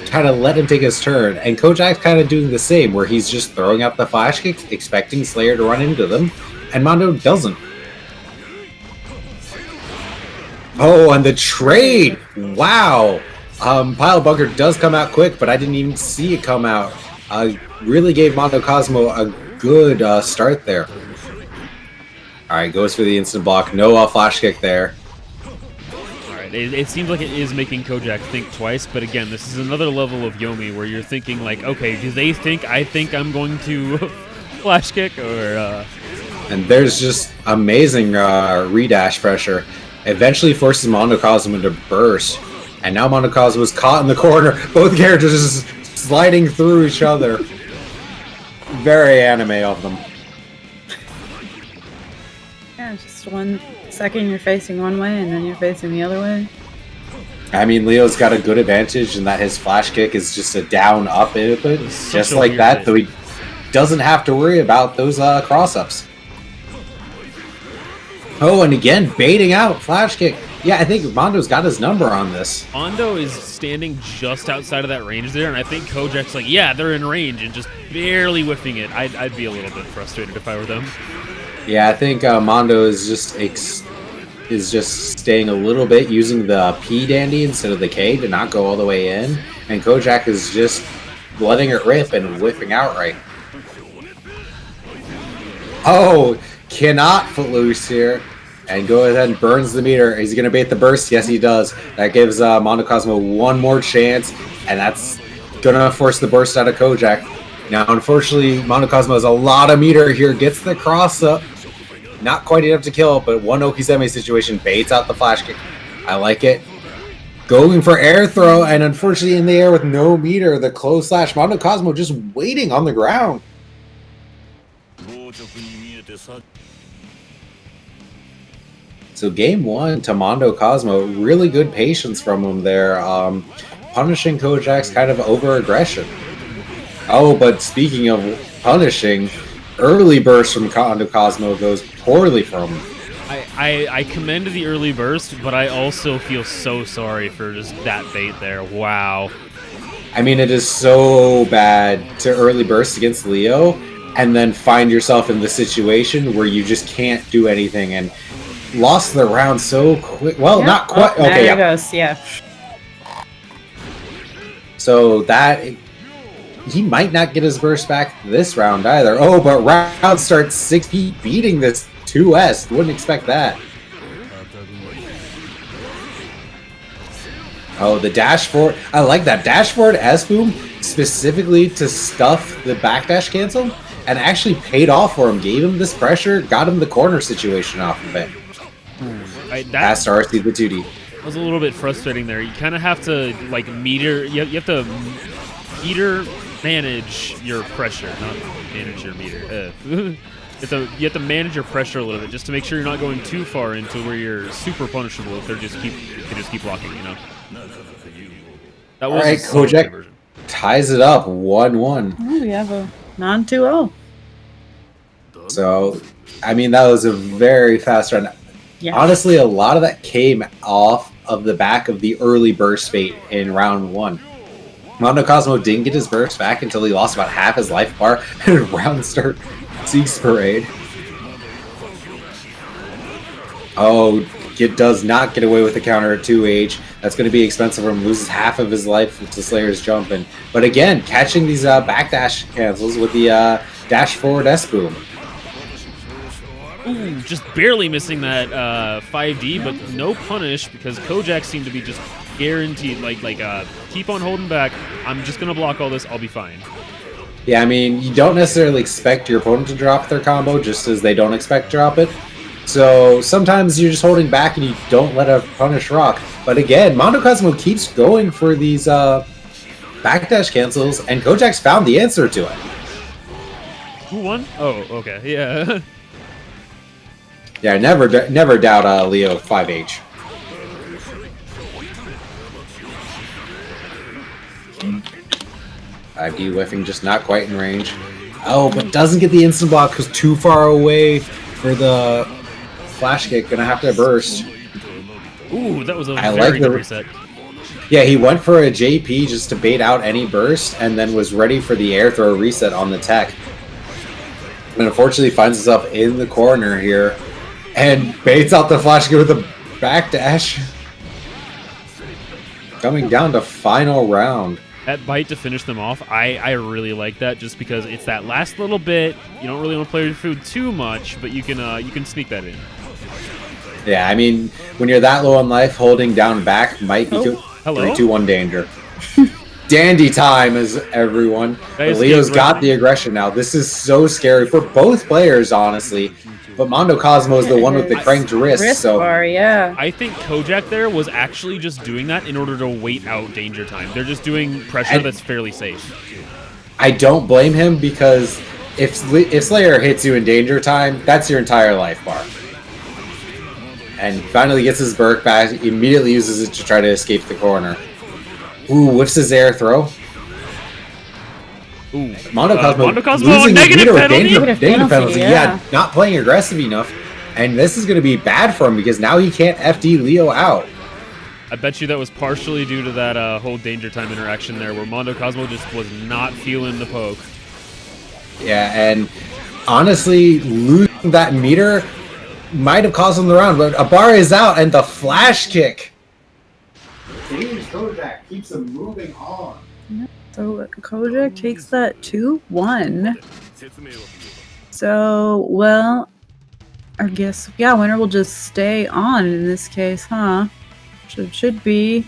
Speaker 1: kind of let him take his turn. And Kojak's kind of doing the same, where he's just throwing out the flash kicks, expecting Slayer to run into them, and Mondo doesn't. Oh, and the trade! Wow! Pile Bunker does come out quick, but I didn't even see it come out. Really gave Mondo Cosmo a good start there. Alright, goes for the instant block. No flash kick there.
Speaker 4: Alright, it seems like it is making Kojak think twice, but again, this is another level of Yomi where you're thinking like, okay, do they think I think I'm going to flash kick or...
Speaker 1: And there's just amazing redash pressure. Eventually forces Mondo Cosmo to burst. And now Mondo Cosmo is caught in the corner. Both characters just sliding through each other. Very anime of them.
Speaker 2: Yeah, just 1 second you're facing one way and then you're facing the other way.
Speaker 1: I mean, Leo's got a good advantage in that his flash kick is just a down-up input. Just like that, though he doesn't have to worry about those cross-ups. Oh, and again, baiting out flash kick. Yeah, I think Mondo's got his number on this.
Speaker 4: Mondo is standing just outside of that range there, and I think Kojak's like, yeah, they're in range, and just barely whiffing it. I'd be a little bit frustrated if I were them.
Speaker 1: Yeah, I think Mondo is just staying a little bit, using the P dandy instead of the K to not go all the way in, and Kojak is just letting it rip and whiffing outright. Oh, cannot footloose here. And go ahead and burns the meter. He's going to bait the burst. Yes, he does. That gives Mondo Cosmo one more chance. And that's going to force the burst out of Kojak. Now, unfortunately, Mondo Cosmo has a lot of meter here. Gets the cross up. Not quite enough to kill, but one Okizeme situation baits out the flash kick. I like it. Going for air throw. And unfortunately, in the air with no meter, the close slash. Mondo Cosmo just waiting on the ground. So game 1 to Mondo Cosmo, really good patience from him there, punishing Kojak's kind of over-aggression. Oh, but speaking of punishing, early burst from Mondo Cosmo goes poorly from him.
Speaker 4: I commend the early burst, but I also feel so sorry for just that bait there. Wow.
Speaker 1: I mean, it is so bad to early burst against Leo, and then find yourself in the situation where you just can't do anything, and lost the round so quick. Well, yeah, not quite.
Speaker 2: Oh,
Speaker 1: okay,
Speaker 2: there goes. Yeah.
Speaker 1: So that he might not get his burst back this round either. Oh, but round starts 6P beating this 2S. Wouldn't expect that. Oh, the dash forward. I like that dash forward S boom specifically to stuff the backdash cancel, and actually paid off for him. Gave him this pressure, got him the corner situation off of it. Past RC the 2D.
Speaker 4: Was a little bit frustrating there. You kind of have to like meter. You have to meter manage your pressure, not manage your meter. You have to manage your pressure a little bit just to make sure you're not going too far into where you're super punishable if they just keep blocking, you know. That was
Speaker 1: Alright,
Speaker 4: a solid
Speaker 1: Kojak
Speaker 4: conversion.
Speaker 1: ties it up 1-1.
Speaker 2: Oh, we have a non-2-0.
Speaker 1: So, I mean, that was a very fast run.
Speaker 2: Yeah.
Speaker 1: Honestly, a lot of that came off of the back of the early burst bait in round 1. Mondo Cosmo didn't get his burst back until he lost about half his life bar in round start Sieg's Parade. Oh, it does not get away with the counter at 2H. That's going to be expensive for him. Loses half of his life to Slayer's jump. But again, catching these backdash cancels with the dash forward S-boom.
Speaker 4: Ooh, just barely missing that 5D, but no punish because Kojak seemed to be just guaranteed, keep on holding back. I'm just gonna block all this. I'll be fine.
Speaker 1: Yeah, I mean, you don't necessarily expect your opponent to drop their combo, just as they don't expect to drop it. So sometimes you're just holding back and you don't let a punish rock. But again, Mondo Cosmo keeps going for these backdash cancels, and Kojak's found the answer to it.
Speaker 4: Who won? Oh, okay, yeah.
Speaker 1: Yeah, never doubt Leo 5H. ID whiffing, just not quite in range. Oh, but doesn't get the instant block because too far away for the flash kick. Gonna have to burst.
Speaker 4: Ooh, that was a
Speaker 1: I
Speaker 4: very
Speaker 1: like
Speaker 4: good
Speaker 1: the
Speaker 4: reset.
Speaker 1: Yeah, he went for a JP just to bait out any burst, and then was ready for the air throw reset on the tech. And unfortunately finds himself in the corner here, and baits out the flash kick with a backdash. Coming down to final round.
Speaker 4: That bite to finish them off, I really like that just because it's that last little bit. You don't really want to play with food too much, but you can sneak that in.
Speaker 1: Yeah, I mean, when you're that low on life, holding down back might be
Speaker 4: hello?
Speaker 1: 3-2-1 danger. Dandy time is everyone.
Speaker 4: Guys,
Speaker 1: Leo's got the aggression now. This is so scary for both players, honestly. But Mondo Cosmo is the one with the cranked wrist, so
Speaker 2: bar, yeah.
Speaker 4: I think Kojak there was actually just doing that in order to wait out danger time. They're just doing pressure that's fairly safe.
Speaker 1: I don't blame him because if Slayer hits you in danger time, that's your entire life bar. And finally gets his Burk back, immediately uses it to try to escape the corner. Ooh, whiffs his air throw.
Speaker 4: Ooh,
Speaker 1: Mondo Cosmo
Speaker 4: losing negative penalty.
Speaker 1: Danger penalty. Yeah, not playing aggressive enough. And this is going to be bad for him because now he can't FD Leo out.
Speaker 4: I bet you that was partially due to that whole danger time interaction there where Mondo Cosmo just was not feeling the poke.
Speaker 1: Yeah, and honestly, losing that meter might have cost him the round, but a bar is out and the flash kick. Kojak keeps him moving on.
Speaker 2: So Kojak takes that 2-1. So, well, I guess, yeah, winner will just stay on in this case, huh? So it should be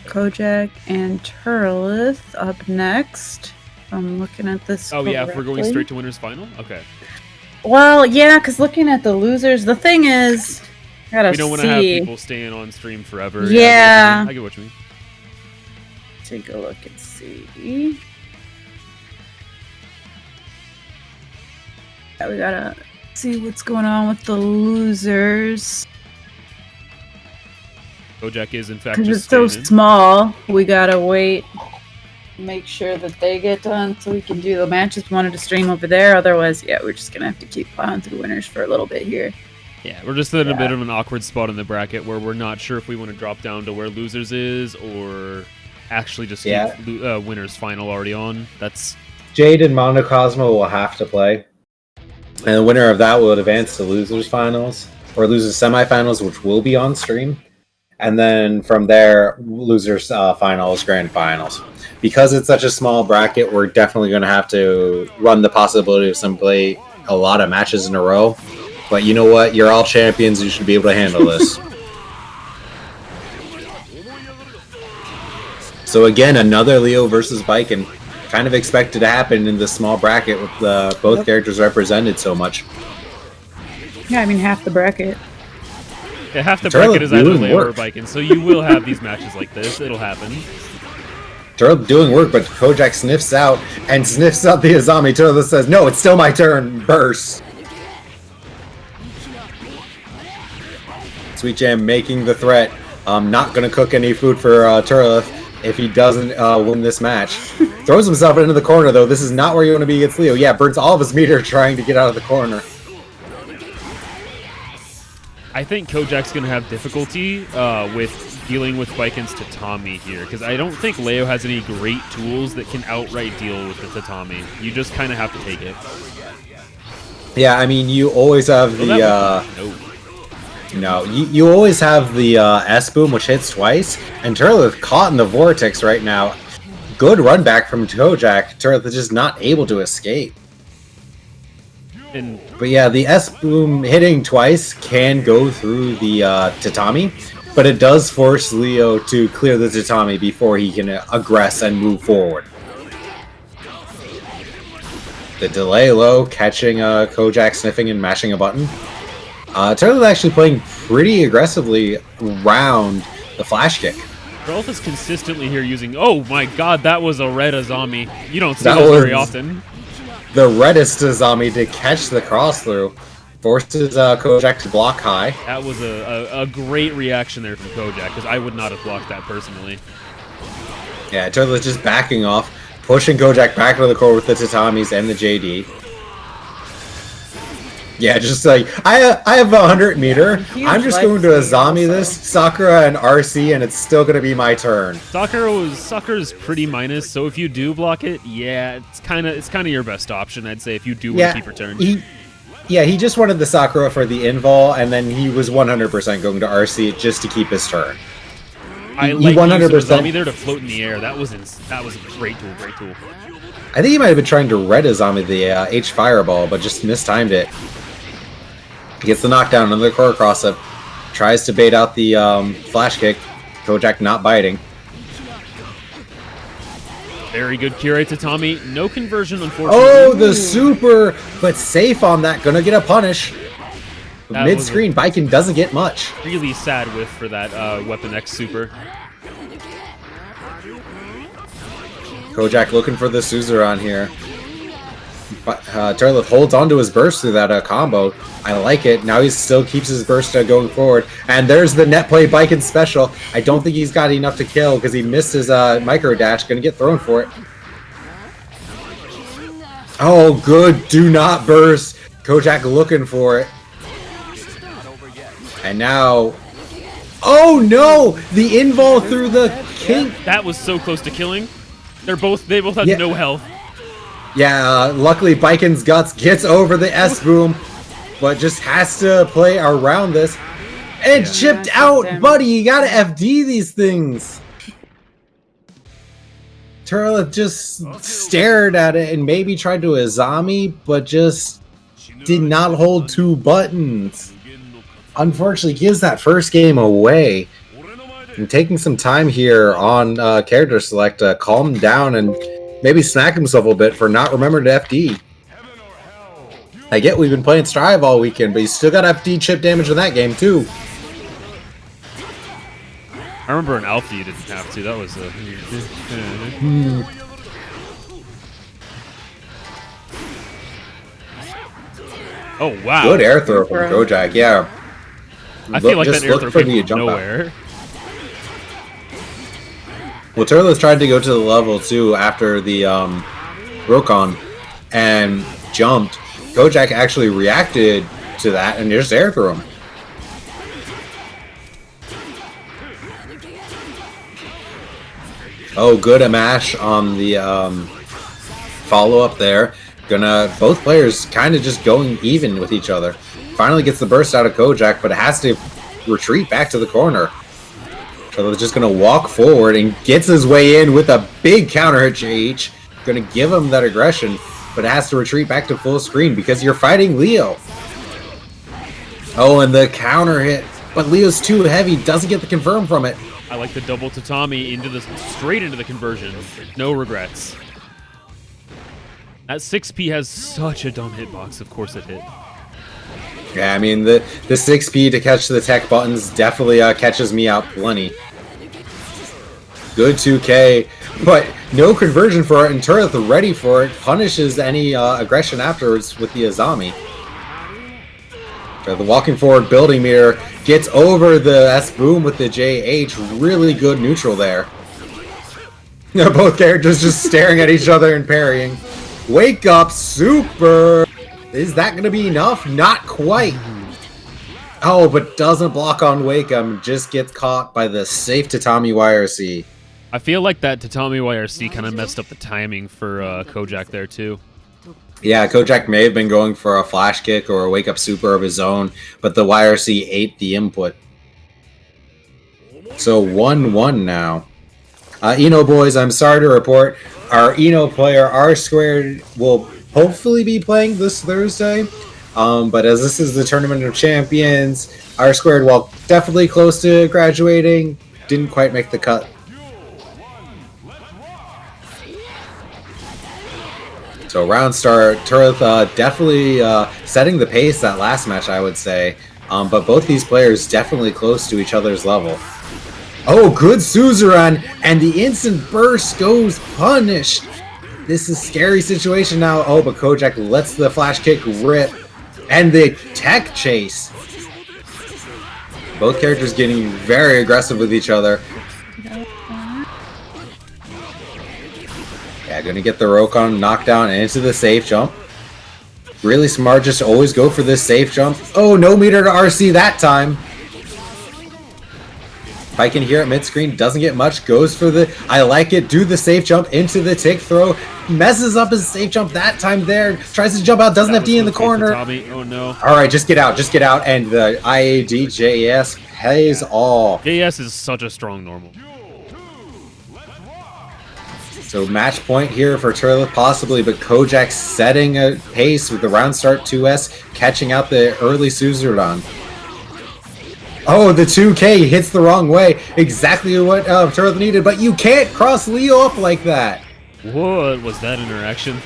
Speaker 2: Kojak and Turlith up next. I'm looking at this.
Speaker 4: Oh, yeah, if we're going
Speaker 2: correctly.
Speaker 4: straight to winner's final? Okay.
Speaker 2: Well, yeah, because looking at the losers, the thing is, I gotta
Speaker 4: We don't want to have
Speaker 2: see.
Speaker 4: people staying on stream forever.
Speaker 2: Yeah.
Speaker 4: I get what you mean.
Speaker 2: Take a look and see. Yeah, we gotta see what's going on with the losers.
Speaker 4: Kojak is, in fact,
Speaker 2: Because
Speaker 4: just
Speaker 2: it's so
Speaker 4: staying in.
Speaker 2: small, we gotta wait. Make sure that they get done so we can do the matches we wanted to stream over there. Otherwise, yeah, we're just gonna have to keep plowing through winners for a little bit here.
Speaker 4: Yeah, we're just in a bit of an awkward spot in the bracket where we're not sure if we want to drop down to where losers is or actually just keep winners final already on. That's
Speaker 1: Jade and Mondo Cosmo will have to play. And the winner of that will advance to losers finals, or losers semifinals, which will be on stream. And then from there, losers finals, grand finals. Because it's such a small bracket, we're definitely going to have to run the possibility of some play a lot of matches in a row. But you know what? You're all champions. You should be able to handle this. So again, another Leo versus Bike, and kind of expected to happen in this small bracket with both characters represented so much.
Speaker 2: Yeah, I mean half the bracket.
Speaker 4: half the
Speaker 1: Turtle
Speaker 4: bracket is either
Speaker 1: doing
Speaker 4: Leo or
Speaker 1: work.
Speaker 4: Viking, so you will have these matches like this. It'll happen.
Speaker 1: Turtle doing work, but Kojak sniffs out the Azami. Turtle says, no, it's still my turn. Burst. Sweet Jam making the threat. I'm not going to cook any food for Turtle if he doesn't win this match. Throws himself into the corner, though. This is not where you want to be against Leo. Yeah, burns all of his meter trying to get out of the corner.
Speaker 4: I think Kojak's going to have difficulty with dealing with Baiken's Tatami here, because I don't think Leo has any great tools that can outright deal with the Tatami. You just kind of have to take it.
Speaker 1: Yeah, I mean, you always have the... No, you always have the S-Boom, which hits twice, and Turtle is caught in the vortex right now. Good run back from Kojak. Turtle is just not able to escape. But yeah, the S-Boom hitting twice can go through the Tatami, but it does force Leo to clear the Tatami before he can aggress and move forward. The delay low, catching Kojak sniffing and mashing a button. Turtle is actually playing pretty aggressively around the flash kick.
Speaker 4: Rolf is consistently here using... Oh my god, that was a red Azami. You don't see
Speaker 1: That
Speaker 4: those
Speaker 1: was
Speaker 4: very often.
Speaker 1: The reddest Azami to catch the cross through. Forces Kojak to block high.
Speaker 4: That was a great reaction there from Kojak, because I would not have blocked that personally.
Speaker 1: Yeah, Turtle is just backing off, pushing Kojak back into the core with the Tatamis and the JD. Yeah, just like, I have 100 meter. I'm just going to Azami this, Sakura and RC, and it's still going to be my turn.
Speaker 4: Sakura's pretty minus, so if you do block it, yeah, it's kind of your best option, I'd say, if you do want to keep your turn.
Speaker 1: He just wanted the Sakura for the invul, and then he was 100% going to RC just to keep his turn.
Speaker 4: I like 100% Azami there to float in the air. That was a great tool, great tool.
Speaker 1: I think he might have been trying to red Azami the H Fireball, but just mistimed it. Gets the knockdown, another core cross up. Tries to bait out the flash kick. Kojak not biting.
Speaker 4: Very good Kirei Tatami. No conversion, unfortunately.
Speaker 1: Oh, the super, but safe on that. Gonna get a punish. Mid-screen, Baiken doesn't get much.
Speaker 4: Really sad whiff for that Weapon X super.
Speaker 1: Kojak looking for the Suzuran here. Turtle holds onto his burst through that combo. I like it. Now he still keeps his burst going forward. And there's the net play Baiken special. I don't think he's got enough to kill because he missed his micro dash. Gonna get thrown for it. Oh, good. Do not burst. Kojak looking for it. And now... Oh, no! The invul through the kink.
Speaker 4: That was so close to killing. They both have no health.
Speaker 1: Yeah, luckily Baiken's Guts gets over the S-Boom, but just has to play around this. And chipped out, buddy, you gotta FD these things. Turtle just stared at it and maybe tried to Azami, but just did not hold two buttons. Unfortunately, gives that first game away. And taking some time here on character select to calm down and maybe smack himself a bit for not remembering to FD. I get we've been playing Strive all weekend, but you still got FD chip damage in that game too.
Speaker 4: I remember in Alpha you didn't have to. That was a... Oh, wow.
Speaker 1: Good air throw from Kojak, yeah.
Speaker 4: I feel like that air throw came from nowhere.
Speaker 1: Well, Turles tried to go to the level 2 after the Rokon and jumped. Kojak actually reacted to that and just air threw him. Oh, good a mash on the follow-up there. Both players kind of just going even with each other. Finally gets the burst out of Kojak, but it has to retreat back to the corner. So it's just going to walk forward and gets his way in with a big counter hit to H. Going to give him that aggression, but it has to retreat back to full screen because you're fighting Leo. Oh, and the counter hit, but Leo's too heavy, doesn't get the confirm from it.
Speaker 4: I like the double tatami straight into the conversion. No regrets. That 6P has such a dumb hitbox, of course it hit.
Speaker 1: Yeah, I mean, the 6P to catch the tech buttons definitely catches me out plenty. Good 2K, but no conversion for it, and Turlet ready for it, punishes any aggression afterwards with the Azami. So the walking forward building mirror gets over the S-Boom with the JH, really good neutral there. Both characters just staring at each other and parrying. Wake up, super! Is that going to be enough? Not quite. Oh, but doesn't block on Wake Up, just gets caught by the safe Tatami YRC.
Speaker 4: I feel like that Tatami YRC kind of messed up the timing for Kojak there too.
Speaker 1: Yeah, Kojak may have been going for a flash kick or a wake up super of his own, but the YRC ate the input. So 1-1 now. Eno boys, I'm sorry to report, our Eno player R Squared will hopefully be playing this Thursday. But as this is the Tournament of Champions, R Squared, while definitely close to graduating, didn't quite make the cut. So round start, Turlet definitely setting the pace that last match, I would say. But both these players definitely close to each other's level. Oh, good Suzerain, and the instant burst goes punished. This is a scary situation now. Oh, but Kojak lets the flash kick rip. And the tech chase. Both characters getting very aggressive with each other. Yeah, gonna get the Rokon knockdown and into the safe jump. Really smart, just always go for this safe jump. Oh, no meter to RC that time. Viking here at mid-screen, doesn't get much, goes for the, I like it, do the safe jump into the tick throw, messes up his safe jump that time there, tries to jump out, doesn't have D in the corner.
Speaker 4: Oh no.
Speaker 1: Alright, just get out, and the IAD JS pays all.
Speaker 4: JS is such a strong normal.
Speaker 1: So match point here for Turlet possibly, but Kojak setting a pace with the round start 2S, catching out the early Suzerain. Oh, the 2K hits the wrong way. Exactly what Turlet needed, but you can't cross Leo up like that.
Speaker 4: What was that interaction?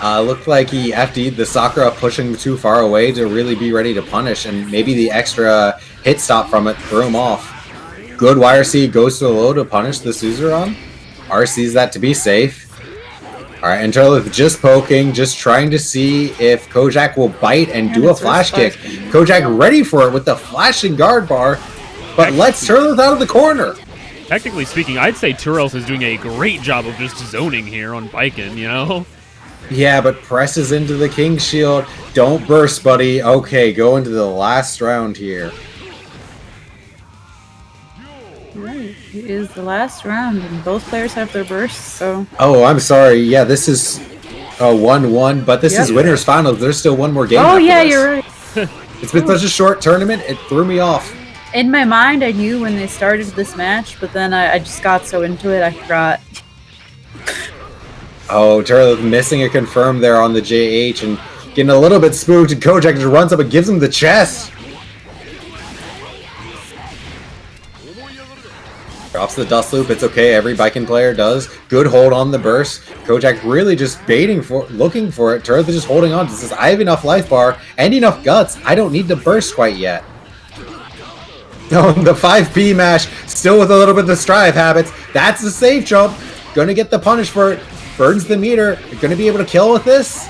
Speaker 1: Looked like he FD'd the Sakura pushing too far away to really be ready to punish, and maybe the extra hit stop from it threw him off. Good YRC goes to the low to punish the Suzerain. RC's that to be safe. Alright, and Turlet just poking, just trying to see if Kojak will bite and do a flash kick. Kojak ready for it with the flashing guard bar, but lets Turlet out of the corner.
Speaker 4: Technically speaking, I'd say Turles is doing a great job of just zoning here on Viking, you know?
Speaker 1: Yeah, but presses into the King Shield. Don't burst, buddy. Okay, go into the last round here.
Speaker 2: Right. It is the last round, and both players have their bursts, so...
Speaker 1: Oh, I'm sorry. Yeah, this is a 1-1, but this is winners finals. There's still one more game
Speaker 2: Oh,
Speaker 1: after
Speaker 2: yeah,
Speaker 1: this.
Speaker 2: you're right.
Speaker 1: It's been such a short tournament, it threw me off.
Speaker 2: In my mind, I knew when they started this match, but then I just got so into it, I forgot.
Speaker 1: Oh, Turlet missing a confirm there on the JH and getting a little bit spooked, and Kojak just runs up and gives him the chest. Drops the dust loop, it's okay, every Viking player does. Good hold on the burst. Kojak really just looking for it. Turlet just holding on. Says, I have enough life bar and enough guts. I don't need to burst quite yet. Oh, the 5P mash, still with a little bit of the strive habits. That's the safe jump. Gonna get the punish for it. Burns the meter. Gonna be able to kill with this?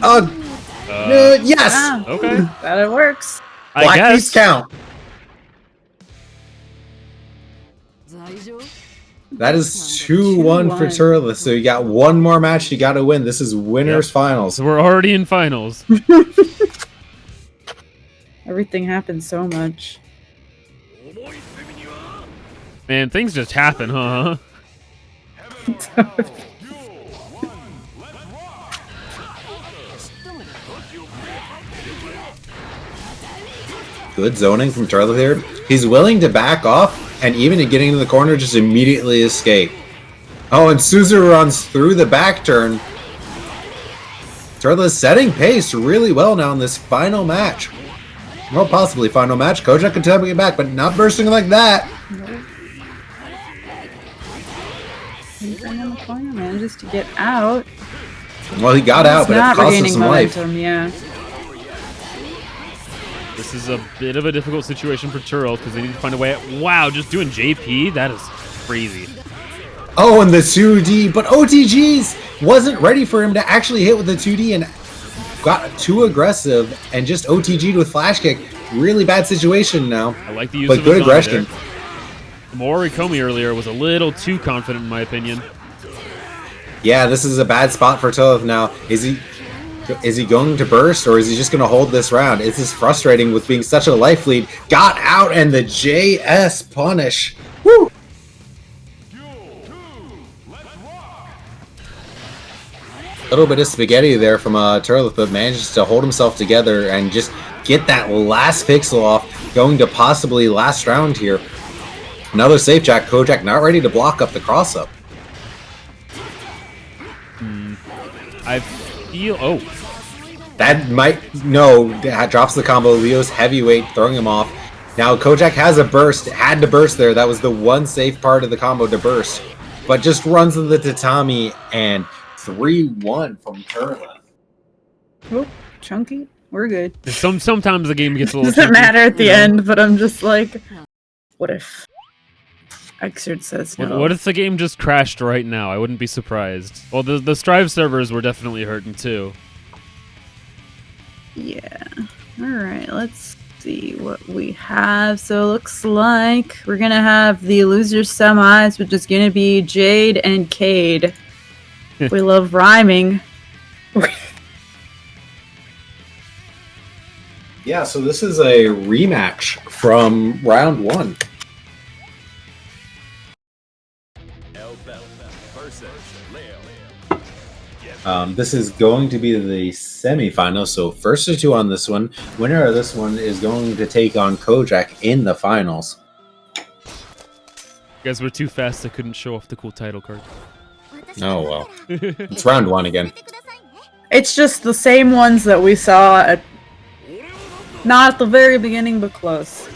Speaker 1: Yes!
Speaker 2: Wow.
Speaker 4: Okay.
Speaker 2: That it works.
Speaker 4: I
Speaker 1: Black
Speaker 4: guess.
Speaker 1: beats count. That is 2-1 for Turles. So you got one more match you got to win. This is winners finals.
Speaker 4: So we're already in finals.
Speaker 2: Everything happens so much.
Speaker 4: Man, things just happen, huh?
Speaker 1: Good zoning from Turles here. He's willing to back off and even in getting into the corner, just immediately escape. Oh, and Suzu runs through the back turn. Turles setting pace really well now in this final match. Well, possibly final match. Kojak can take it back, but not bursting like that.
Speaker 2: Anything in the corner manages to get out.
Speaker 1: Well, he got out, but it
Speaker 2: not
Speaker 1: cost him
Speaker 2: regaining
Speaker 1: some life.
Speaker 2: momentum, yeah.
Speaker 4: This is a bit of a difficult situation for Turles because they need to find a way out. Wow, just doing JP? That is crazy.
Speaker 1: Oh, and the 2D, but OTGs wasn't ready for him to actually hit with the 2D and got too aggressive and just OTG'd with flash kick. Really bad situation now.
Speaker 4: I like the use
Speaker 1: but
Speaker 4: of
Speaker 1: good
Speaker 4: his
Speaker 1: aggression.
Speaker 4: The Morikomi earlier was a little too confident in my opinion.
Speaker 1: Yeah, this is a bad spot for Tolith now. Is he going to burst, or is he just going to hold this round? This is frustrating with being such a life lead. Got out, and the JS punish. Woo! A little bit of spaghetti there from Turlith, but manages to hold himself together and just get that last pixel off, going to possibly last round here. Another safe jack. Kojak not ready to block up the cross-up.
Speaker 4: I feel... Oh.
Speaker 1: That might... No, that drops the combo. Leo's heavyweight throwing him off. Now Kojak has a burst. Had to burst there. That was the one safe part of the combo to burst. But just runs to the tatami and 3-1 from Turlith.
Speaker 2: Oh, chunky. We're good.
Speaker 4: Sometimes the game gets a little
Speaker 2: Doesn't
Speaker 4: tricky,
Speaker 2: matter at the
Speaker 4: you know?
Speaker 2: end, but I'm just like, what if Xrd says no?
Speaker 4: What if the game just crashed right now? I wouldn't be surprised. Well, the Strive servers were definitely hurting too.
Speaker 2: Yeah. Alright, let's see what we have. So it looks like we're gonna have the loser semis, which is gonna be Jade and Cade. We love rhyming.
Speaker 1: Yeah, so this is a rematch from round 1. This is going to be the semifinal, so first of 2 on this one. Winner of this one is going to take on Kojak in the finals.
Speaker 4: You guys were too fast, I couldn't show off the cool title card.
Speaker 1: Oh well. It's round 1 again.
Speaker 2: It's just the same ones that we saw at not at the very beginning, but close.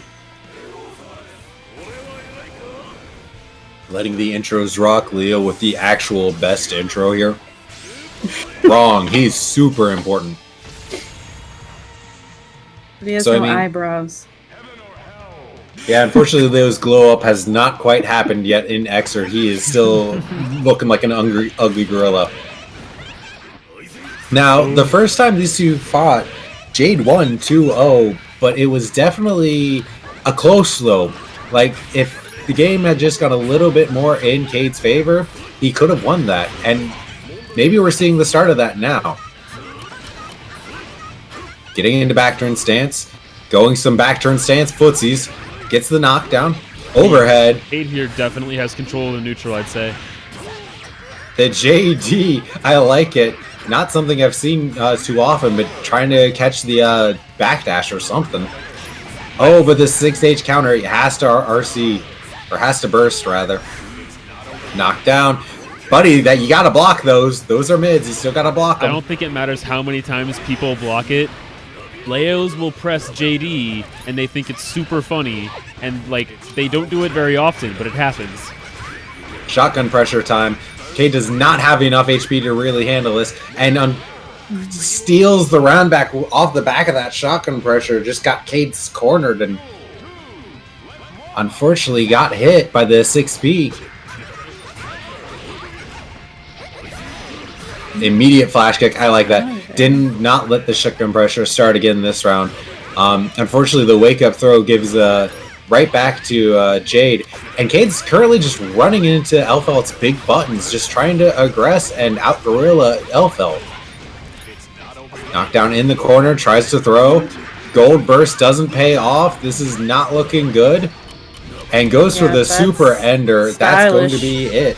Speaker 1: Letting the intros rock, Leo with the actual best intro here. Wrong, he's super important.
Speaker 2: But he has
Speaker 1: So, I
Speaker 2: no
Speaker 1: mean-
Speaker 2: eyebrows.
Speaker 1: Yeah, unfortunately Leo's glow up has not quite happened yet in Xer. He is still looking like an ugly gorilla. Now, the first time these two fought, Jade won 2-0, but it was definitely a close though. Like, if the game had just got a little bit more in Cade's favor, he could have won that. And maybe we're seeing the start of that now. Getting into back turn stance, going some back turn stance footsies, gets the knockdown, overhead.
Speaker 4: Cade here definitely has control of the neutral, I'd say.
Speaker 1: The JD, I like it. Not something I've seen too often, but trying to catch the backdash or something. Oh, but the 6H counter, it has to RC, or has to burst rather. Knocked down. Buddy, that you gotta block those. Those are mids, you still gotta block
Speaker 4: I
Speaker 1: them.
Speaker 4: don't think it matters how many times people block it. Leos will press JD, and they think it's super funny, and like they don't do it very often, but it happens.
Speaker 1: Shotgun pressure time. Cade does not have enough HP to really handle this, and steals the round back off the back of that shotgun pressure. Just got Cade's cornered, and unfortunately got hit by the 6P. Immediate flash kick. I like that.
Speaker 2: Okay.
Speaker 1: Did not let the shotgun pressure start again this round. Unfortunately, the wake up throw gives right back to Jade. And Cade's currently just running into Elfelt's big buttons, just trying to aggress and out gorilla Elfelt. Knockdown in the corner, tries to throw. Gold burst doesn't pay off. This is not looking good. And goes for
Speaker 2: Yeah,
Speaker 1: the
Speaker 2: that's
Speaker 1: super ender. That's going to be it.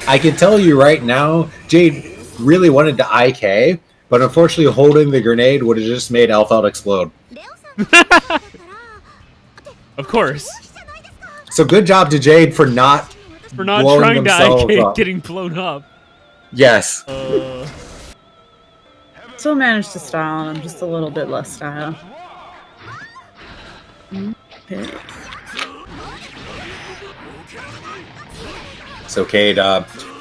Speaker 1: I can tell you right now, Jade really wanted to IK, but unfortunately holding the grenade would have just made Elfelt explode.
Speaker 4: Of course.
Speaker 1: So good job to Jade for not
Speaker 4: For not
Speaker 1: blowing
Speaker 4: trying to
Speaker 1: themselves
Speaker 4: IK
Speaker 1: up.
Speaker 4: getting blown up.
Speaker 1: Yes.
Speaker 2: Still managed to style him, just a little bit less style. Okay.
Speaker 1: So Cade,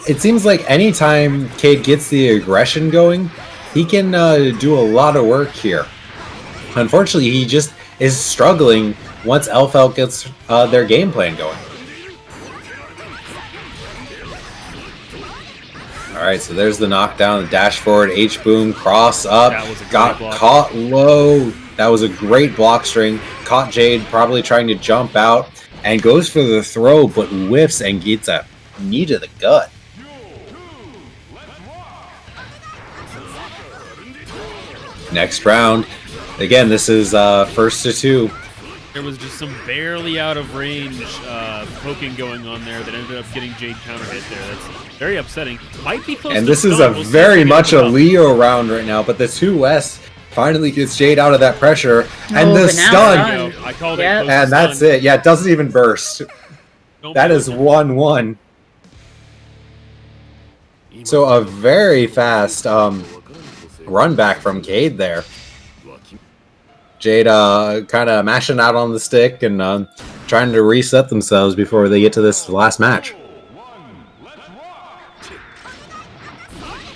Speaker 1: it seems like anytime Cade gets the aggression going, he can do a lot of work here. Unfortunately, he just is struggling once Elfelt gets their game plan going. All right, so there's the knockdown, the dash forward, H-boom, cross up,
Speaker 4: That was a great
Speaker 1: got
Speaker 4: block.
Speaker 1: caught low. That was a great block string. Caught Jade probably trying to jump out and goes for the throw, but whiffs and gets a knee to the gut. Next round. Again, this is first to two.
Speaker 4: There was just some barely out of range poking going on there that ended up getting Jade counter hit there. That's very upsetting. Might be close
Speaker 1: And
Speaker 4: to
Speaker 1: this is
Speaker 4: stun.
Speaker 1: a
Speaker 4: We'll see
Speaker 1: very
Speaker 4: if they
Speaker 1: much
Speaker 4: get
Speaker 1: a
Speaker 4: it up.
Speaker 1: Leo round right now, but the 2S finally gets Jade out of that pressure. And
Speaker 2: Oh,
Speaker 1: the
Speaker 2: but now
Speaker 1: stun.
Speaker 2: it's
Speaker 4: There
Speaker 2: on.
Speaker 4: you go. I called
Speaker 2: Yep.
Speaker 4: it. Close
Speaker 1: And
Speaker 4: to
Speaker 1: that's
Speaker 4: stun.
Speaker 1: it. Yeah, it doesn't even burst.
Speaker 4: Don't
Speaker 1: That
Speaker 4: be
Speaker 1: is
Speaker 4: like
Speaker 1: 1-1. So a very fast run back from Cade there. Jade kind of mashing out on the stick and trying to reset themselves before they get to this last match.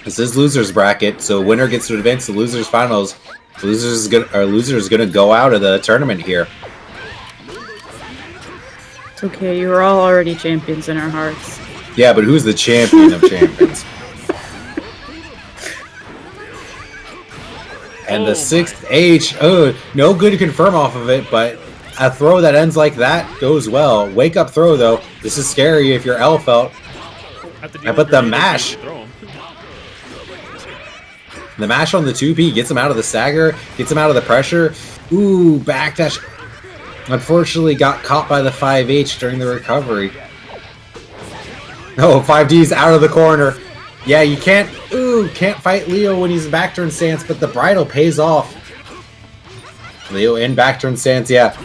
Speaker 1: This is losers bracket, so winner gets to advance to losers finals. Loser is gonna go out of the tournament here.
Speaker 2: It's okay. You were all already champions in our hearts.
Speaker 1: Yeah, but who's the champion of champions? And the
Speaker 4: Oh
Speaker 1: 6th H, no good to confirm off of it, but a throw that ends like that goes well. Wake up throw though. This is scary if you're Elfelt.
Speaker 4: Have to deal
Speaker 1: But
Speaker 4: with
Speaker 1: the
Speaker 4: your
Speaker 1: mash.
Speaker 4: throw 'em.
Speaker 1: The mash on the 2P gets him out of the stagger, gets him out of the pressure. Ooh, backdash. Unfortunately got caught by the 5H during the recovery. Oh, 5D's out of the corner. Yeah, you can't fight Leo when he's in back turn stance, but the bridle pays off. Leo in back turn stance, yeah.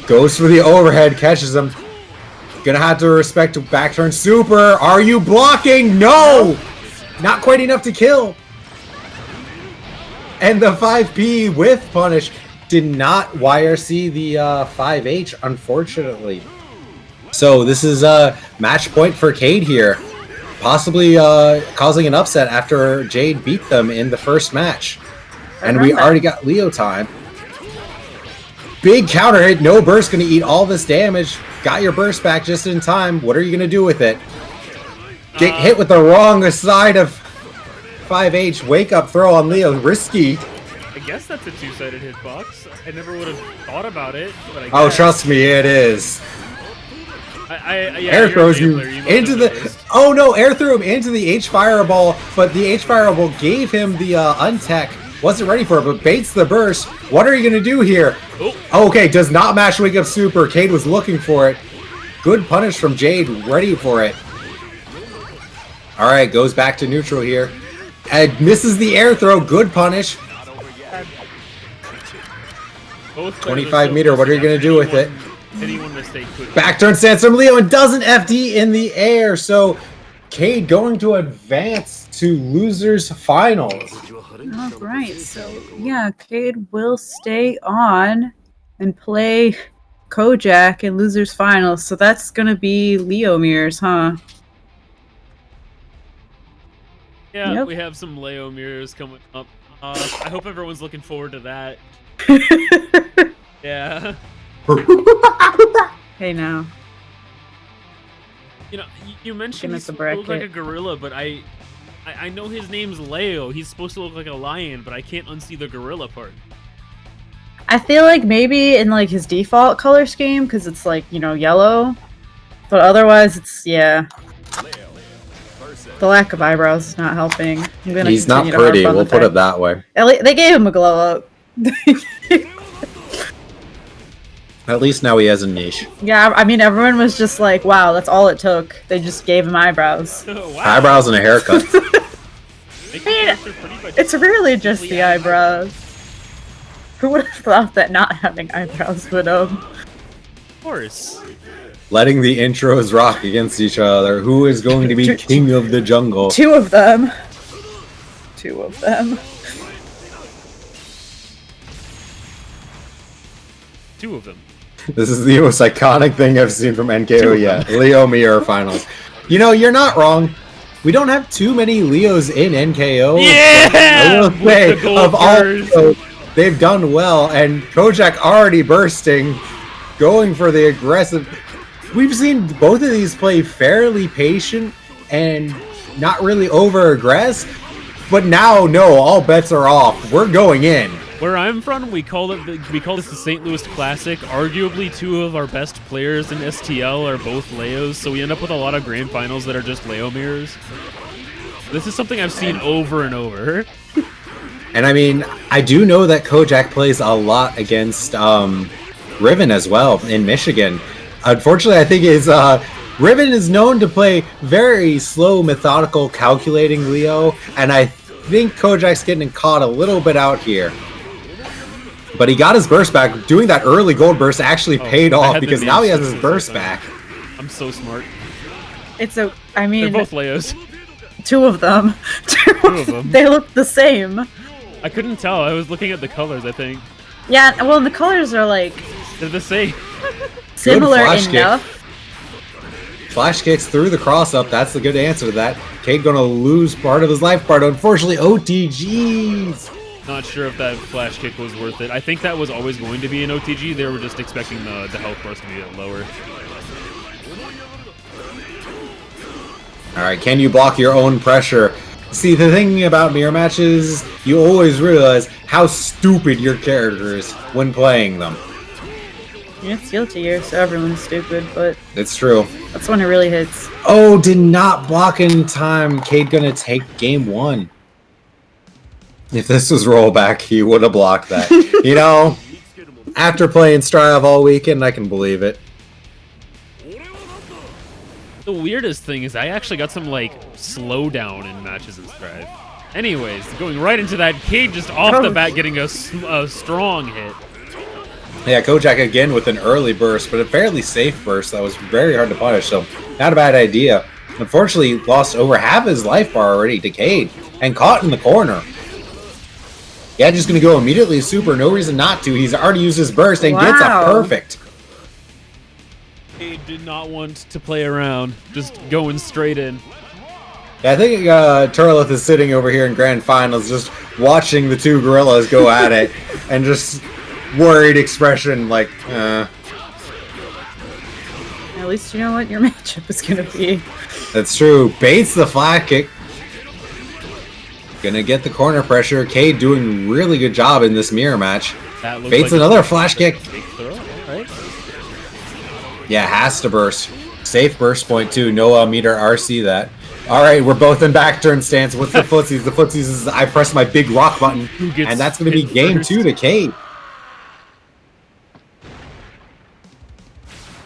Speaker 1: Goes for the overhead, catches him. Gonna have to respect back turn super. Are you blocking? No! Not quite enough to kill. And the 5P with punish did not YRC the 5H, unfortunately. So this is a match point for Cade here. Possibly causing an upset after Jade beat them in the first match. And we already got Leo time. Big counter hit, no burst, gonna eat all this damage. Got your burst back just in time. What are you gonna do with it? Get hit with the wrong side of 5H. Wake up throw on Leo, risky.
Speaker 4: I guess that's a two-sided hitbox. I never would have thought about it, but I guess.
Speaker 1: Oh, trust me, it is.
Speaker 4: Yeah,
Speaker 1: Air
Speaker 4: you're
Speaker 1: throws
Speaker 4: a
Speaker 1: you
Speaker 4: gambler. must
Speaker 1: into
Speaker 4: have
Speaker 1: the.
Speaker 4: noticed.
Speaker 1: Oh no! Air threw him into the H fireball, but the H fireball gave him the untech. Wasn't ready for it, but baits the burst. What are you gonna do here?
Speaker 4: Oh.
Speaker 1: Okay, does not mash wake up super. Cade was looking for it. Good punish from Jade, ready for it. All right, goes back to neutral here, and misses the air throw. Good punish.
Speaker 4: Both players are
Speaker 1: 25
Speaker 4: still
Speaker 1: meter. What are you gonna do with it?
Speaker 4: Any one mistake could.
Speaker 1: Back turn stance from Leo and doesn't FD in the air. So Cade going to advance to losers finals.
Speaker 2: All right, so yeah, Cade will stay on and play Kojak in losers finals. So that's gonna be Leo mirrors, huh?
Speaker 4: Yeah,
Speaker 2: Yep.
Speaker 4: we have some Leo mirrors coming up. I hope everyone's looking forward to that. Yeah.
Speaker 2: Hey now.
Speaker 4: You know, you mentioned
Speaker 2: Looking
Speaker 4: he's
Speaker 2: at the
Speaker 4: supposed to look like a
Speaker 2: bracket.
Speaker 4: gorilla, but I know his name's Leo. He's supposed to look like a lion, but I can't unsee the gorilla part.
Speaker 2: I feel like maybe in like his default color scheme because it's like, you know, yellow. But otherwise it's the lack of eyebrows is not helping. I'm gonna
Speaker 1: He's not
Speaker 2: continue to harp
Speaker 1: pretty.
Speaker 2: on the
Speaker 1: We'll put
Speaker 2: fact-
Speaker 1: it that way.
Speaker 2: They gave him a glow up.
Speaker 1: At least now he has a niche.
Speaker 2: Yeah, I mean everyone was just like, wow, that's all it took. They just gave him eyebrows.
Speaker 4: Wow.
Speaker 1: Eyebrows and a haircut.
Speaker 4: Make the character pretty, but
Speaker 2: It's really just
Speaker 4: simply
Speaker 2: the eyebrows. Who would have thought that not having eyebrows would
Speaker 4: Of course.
Speaker 1: Letting the intros rock against each other. Who is going to be king of the jungle?
Speaker 2: Two of them. Two of them.
Speaker 4: Two of them.
Speaker 1: This is the most iconic thing I've seen from NKO yet. Leo Mirror Finals. You know, you're not wrong. We don't have too many Leos in NKO.
Speaker 4: Yeah!
Speaker 1: I will
Speaker 4: With
Speaker 1: say,
Speaker 4: the gold
Speaker 1: of all
Speaker 4: birds.
Speaker 1: Leos, they've done well, and Kojak already bursting, going for the aggressive. We've seen both of these play fairly patient and not really over-aggress. But now, no, all bets are off. We're going in.
Speaker 4: Where I'm from, we call this the St. Louis Classic. Arguably, two of our best players in STL are both Leos, so we end up with a lot of grand finals that are just Leo mirrors. This is something I've seen over and over.
Speaker 1: And I mean, I do know that Kojak plays a lot against Riven as well in Michigan. Unfortunately, I think Riven is known to play very slow, methodical, calculating Leo, and I think Kojak's getting caught a little bit out here. But he got his burst back. Doing that early gold burst actually paid off because now he has his burst back.
Speaker 4: I'm so smart.
Speaker 2: I mean,
Speaker 4: they're both Leos.
Speaker 2: Two of them. Two of them. They look the same.
Speaker 4: I couldn't tell. I was looking at the colors, I think.
Speaker 2: Yeah, well, the colors are like...
Speaker 4: They're the same.
Speaker 2: Similar enough.
Speaker 1: Flash kicks through the cross-up. That's the good answer to that. Cade gonna lose part of his life bar. Unfortunately, OTGs.
Speaker 4: Not sure if that flash kick was worth it. I think that was always going to be an OTG. They were just expecting the health bars to be a bit lower.
Speaker 1: Alright, can you block your own pressure? See, the thing about mirror matches, you always realize how stupid your character is when playing them.
Speaker 2: Yeah, it's guilty here, so everyone's stupid, but...
Speaker 1: It's true.
Speaker 2: That's when it really hits.
Speaker 1: Oh, did not block in time. Cade gonna take game one. If this was rollback, he would have blocked that. You know, after playing Strive all weekend, I can believe it.
Speaker 4: The weirdest thing is I actually got some, like, slowdown in matches in Strive. Anyways, going right into that, Cade just off the bat getting a strong hit.
Speaker 1: Yeah, Kojak again with an early burst, but a fairly safe burst that was very hard to punish, so not a bad idea. Unfortunately, lost over half his life bar already to Cade, and caught in the corner. Yeah, just going to go immediately super, no reason not to. He's already used his burst and gets a perfect.
Speaker 4: He did not want to play around, just going straight in.
Speaker 1: Yeah, I think Turleth is sitting over here in Grand Finals just watching the two gorillas go at it and just worried expression like,
Speaker 2: At least you know what your matchup is going to be.
Speaker 1: That's true. Baits the flat kick. Gonna get the corner pressure. Cade doing really good job in this mirror match. Baits like another flash kick.
Speaker 4: Right?
Speaker 1: Yeah, has to burst. Safe burst point too. No meter RC that. Alright, we're both in back turn stance. What's the footsies? The footsies is I press my big rock button. And that's gonna be game 2 to Cade.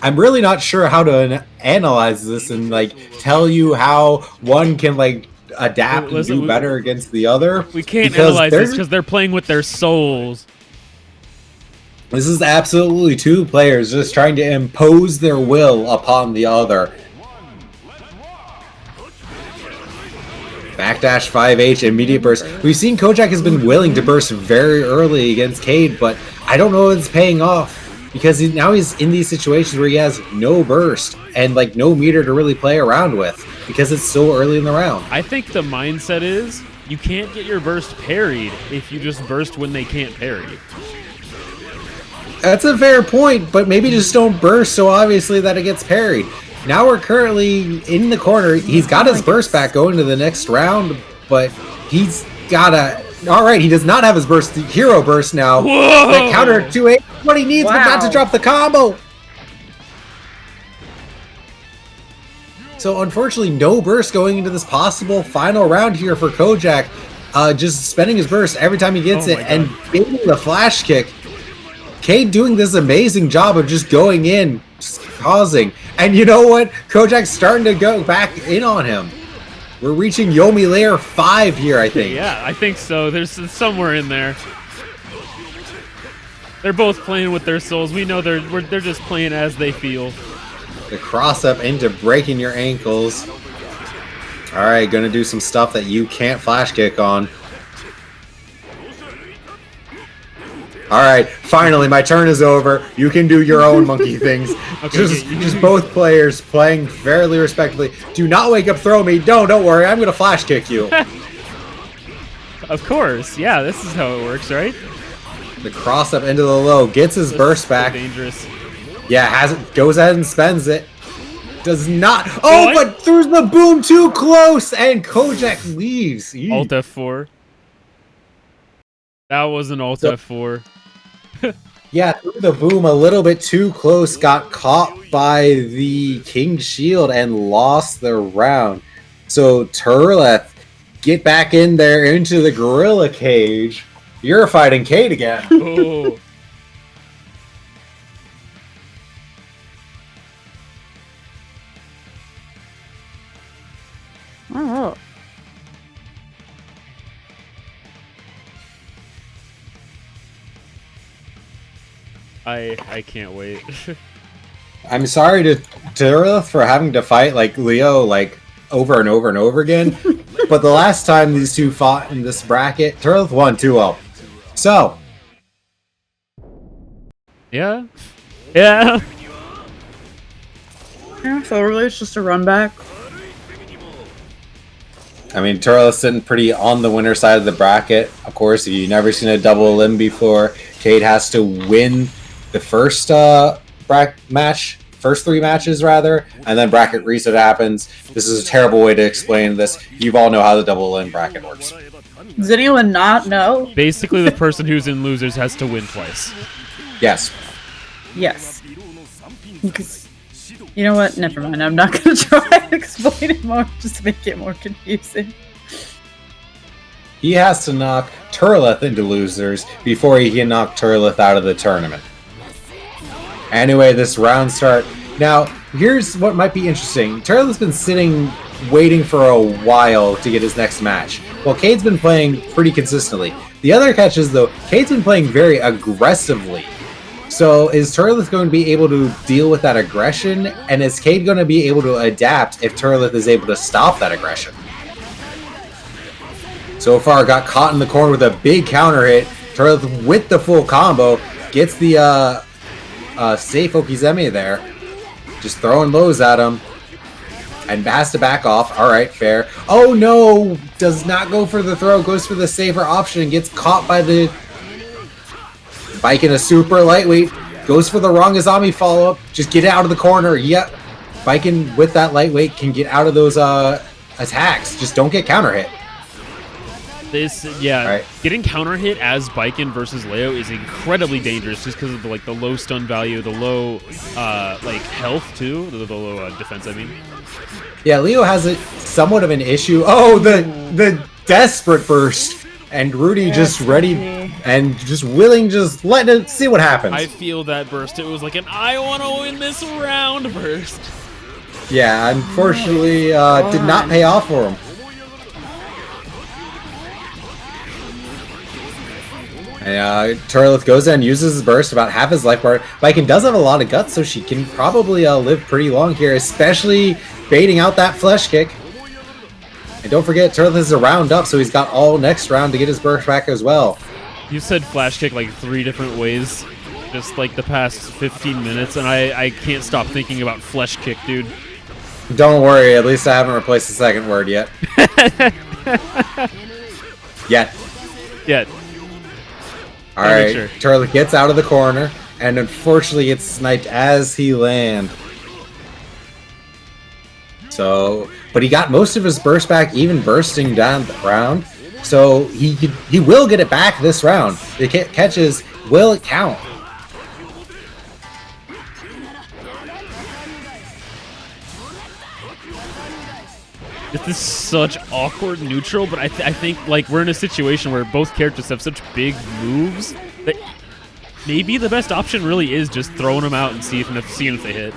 Speaker 1: I'm really not sure how to analyze this and like tell you how one can like adapt and do better against the other.
Speaker 4: We can't analyze this because they're playing with their souls.
Speaker 1: This is absolutely two players just trying to impose their will upon the other. Backdash 5H, immediate burst. We've seen Kojak has been willing to burst very early against Cade, but I don't know if it's paying off. Because now he's in these situations where he has no burst and like no meter to really play around with because it's so early in the round.
Speaker 4: I think the mindset is you can't get your burst parried if you just burst when they can't parry.
Speaker 1: That's a fair point, but maybe just don't burst so obviously that it gets parried. Now we're currently in the corner. He's got his burst back going to the next round, but he's got a... Alright, he does not have his burst, hero burst now.
Speaker 4: Whoa!
Speaker 1: The counter 2-8, what he needs, but not to drop the combo. So unfortunately, no burst going into this possible final round here for Kojak. Just spending his burst every time he gets it and baiting the flash kick. Cade doing this amazing job of just going in, just causing. And you know what? Kojak's starting to go back in on him. We're reaching Yomi Layer 5 here, I think.
Speaker 4: Yeah, I think so. There's somewhere in there. They're both playing with their souls. We know they're just playing as they feel.
Speaker 1: The cross up into breaking your ankles. All right, gonna do some stuff that you can't flash kick on. All right, finally, my turn is over. You can do your own monkey things.
Speaker 4: Okay,
Speaker 1: just both players playing fairly respectfully. Do not wake up, throw me. Don't worry. I'm gonna flash kick you.
Speaker 4: Of course, yeah. This is how it works, right?
Speaker 1: The cross up into the low gets his burst back.
Speaker 4: Dangerous.
Speaker 1: Yeah, goes ahead and spends it. Does not. Oh,
Speaker 4: What?
Speaker 1: but through the boom too close, and Kojak leaves. Eek.
Speaker 4: Alt F4. That was an Alt
Speaker 1: So-
Speaker 4: F4.
Speaker 1: Yeah, through the boom a little bit too close, got caught by the King Shield and lost the round. So Turleth, get back in there into the Gorilla Cage. You're fighting Kate again.
Speaker 4: Oh.
Speaker 2: Oh.
Speaker 4: I can't wait.
Speaker 1: I'm sorry to Turleth for having to fight like Leo like over and over and over again, but the last time these two fought in this bracket, Turleth won 2-0. So,
Speaker 4: Yeah. Yeah.
Speaker 2: Yeah, so really it's just a run back.
Speaker 1: I mean, Turleth's sitting pretty on the winner side of the bracket. Of course, if you've never seen a double limb before, Cade has to win the first match, first 3 matches rather, and then bracket reset happens. This is a terrible way to explain this. You all know how the double limb bracket works.
Speaker 2: Does anyone not know?
Speaker 4: Basically, the person who's in losers has to win twice.
Speaker 1: Yes.
Speaker 2: Yes. Because, you know what? Never mind. I'm not going to try and explain it more just to make it more confusing.
Speaker 1: He has to knock Turleth into losers before he can knock Turleth out of the tournament. Anyway, this round start. Now, here's what might be interesting. Turleth's been sitting waiting for a while to get his next match. Well, Cade's been playing pretty consistently. The other catch is, though, Cade's been playing very aggressively. So is Turleth going to be able to deal with that aggression? And is Cade going to be able to adapt if Turleth is able to stop that aggression? So far, got caught in the corner with a big counter hit. Turleth with the full combo gets the safe Okizeme there. Just throwing lows at him. And has to back off. Alright, fair. Oh no! Does not go for the throw. Goes for the safer option and gets caught by the Bike in a super lightweight. Goes for the wrong Azami follow-up. Just get out of the corner. Yep. Biking with that lightweight can get out of those attacks. Just don't get counter hit.
Speaker 4: Right. Getting counter hit as Biken versus Leo is incredibly dangerous just because of the low stun value, the low health too, the low defense. I mean,
Speaker 1: yeah, Leo has somewhat of an issue. Oh, the desperate burst, and Rudy just ready and just willing, just letting it see what happens.
Speaker 4: I feel that burst. It was like an I want to win this round burst.
Speaker 1: Yeah, unfortunately, did not pay off for him. And Turleth goes in and uses his burst, about half his life bar. Biken does have a lot of guts, so she can probably live pretty long here, especially baiting out that flesh kick. And don't forget, Turleth is a round up, so he's got all next round to get his burst back as well.
Speaker 4: You said flash kick like 3 different ways, just like the past 15 minutes, and I can't stop thinking about flesh kick, dude.
Speaker 1: Don't worry, at least I haven't replaced the second word yet. Yet. Alright,
Speaker 4: Sure.
Speaker 1: Turleth gets out of the corner, and unfortunately gets sniped as he lands. So, but he got most of his burst back, even bursting down the round. So he will get it back this round. The catches will count.
Speaker 4: This is such awkward neutral, but I think like we're in a situation where both characters have such big moves that maybe the best option really is just throwing them out and seeing if they hit.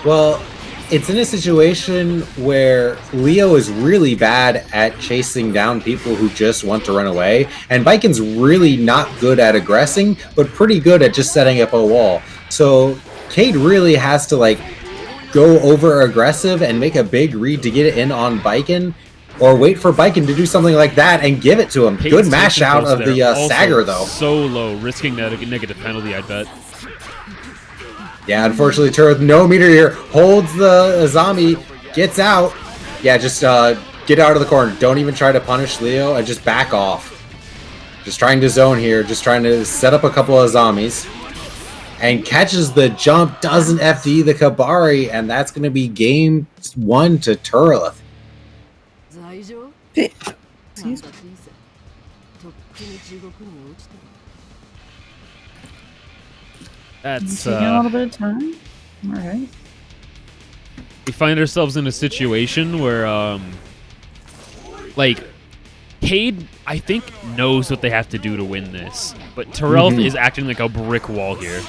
Speaker 1: Well, it's in a situation where Leo is really bad at chasing down people who just want to run away, and Biken's really not good at aggressing, but pretty good at just setting up a wall. So Cade really has to go over aggressive and make a big read to get it in on Biken, or wait for Biken to do something like that and give it to him. Good mash out of the stagger though.
Speaker 4: So low, risking that negative penalty, I bet.
Speaker 1: Yeah, unfortunately, Turleth, no meter here, holds the Azami, gets out. Yeah, just get out of the corner. Don't even try to punish Leo, and just back off. Just trying to zone here, just trying to set up a couple of Azamis. and catches the jump, doesn't FD the Kabari, and that's going to be game 1 to Turleth.
Speaker 2: Excuse me.
Speaker 4: That's
Speaker 2: Taking a little bit of time. All right.
Speaker 4: we find ourselves in a situation where like Cade, I think, knows what they have to do to win this, but Turleth is acting like a brick wall here.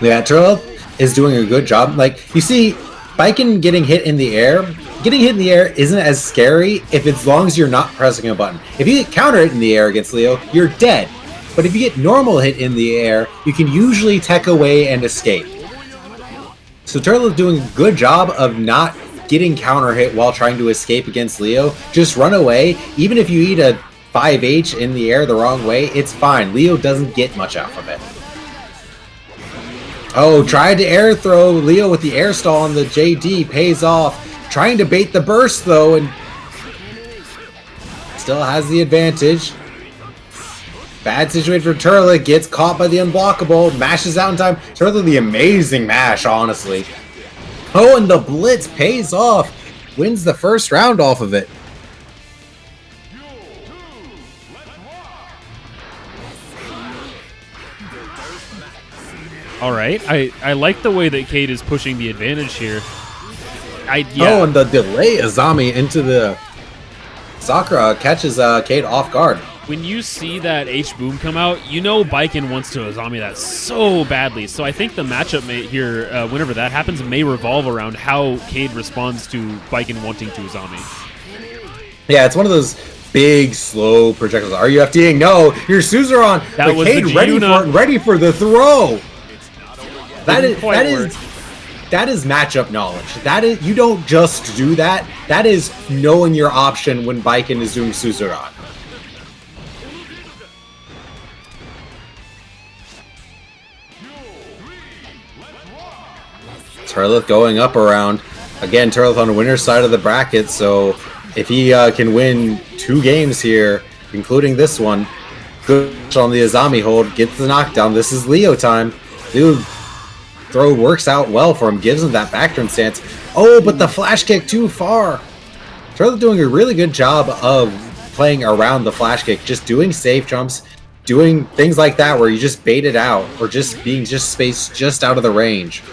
Speaker 1: Yeah, Turleth is doing a good job. Like, you see, Baiken getting hit in the air. Getting hit in the air isn't as scary as long as you're not pressing a button. If you get counter hit in the air against Leo, you're dead. But if you get normal hit in the air, you can usually tech away and escape. So Turtle is doing a good job of not getting counter hit while trying to escape against Leo. Just run away. Even if you eat a 5H in the air the wrong way, it's fine. Leo doesn't get much out of it. Oh, tried to air throw. Leo with the air stall on the JD pays off. Trying to bait the burst though, and still has the advantage. Bad situation for Turla, gets caught by the unblockable, mashes out in time. Turla, the amazing mash, honestly. Oh, and the blitz pays off. Wins the first round off of it.
Speaker 4: All right, I like the way that Cade is pushing the advantage here.
Speaker 1: Oh, and the delay Azami into the Sakura catches Cade off guard.
Speaker 4: When you see that H-Boom come out, you know Baiken wants to Azami that so badly. So I think the matchup here, whenever that happens, may revolve around how Cade responds to Baiken wanting to Azami.
Speaker 1: Yeah, it's one of those big, slow projectiles. Are you FDing? No, you're Suzerain.
Speaker 4: That was
Speaker 1: Cade
Speaker 4: the
Speaker 1: ready for it, ready for the throw. That is matchup knowledge. That is, you don't just do that. That is knowing your option when Baiken is doing Suzerain. Turleth going up around. Again, Turleth on the winner's side of the bracket, so if he can win 2 games here, including this one, good on the Azami hold, gets the knockdown. This is Leo time. Leo throw works out well for him, gives him that back turn stance. Oh, but the flash kick too far. Turleth doing a really good job of playing around the flash kick, just doing safe jumps, doing things like that where you just bait it out, or just being just spaced just out of the range.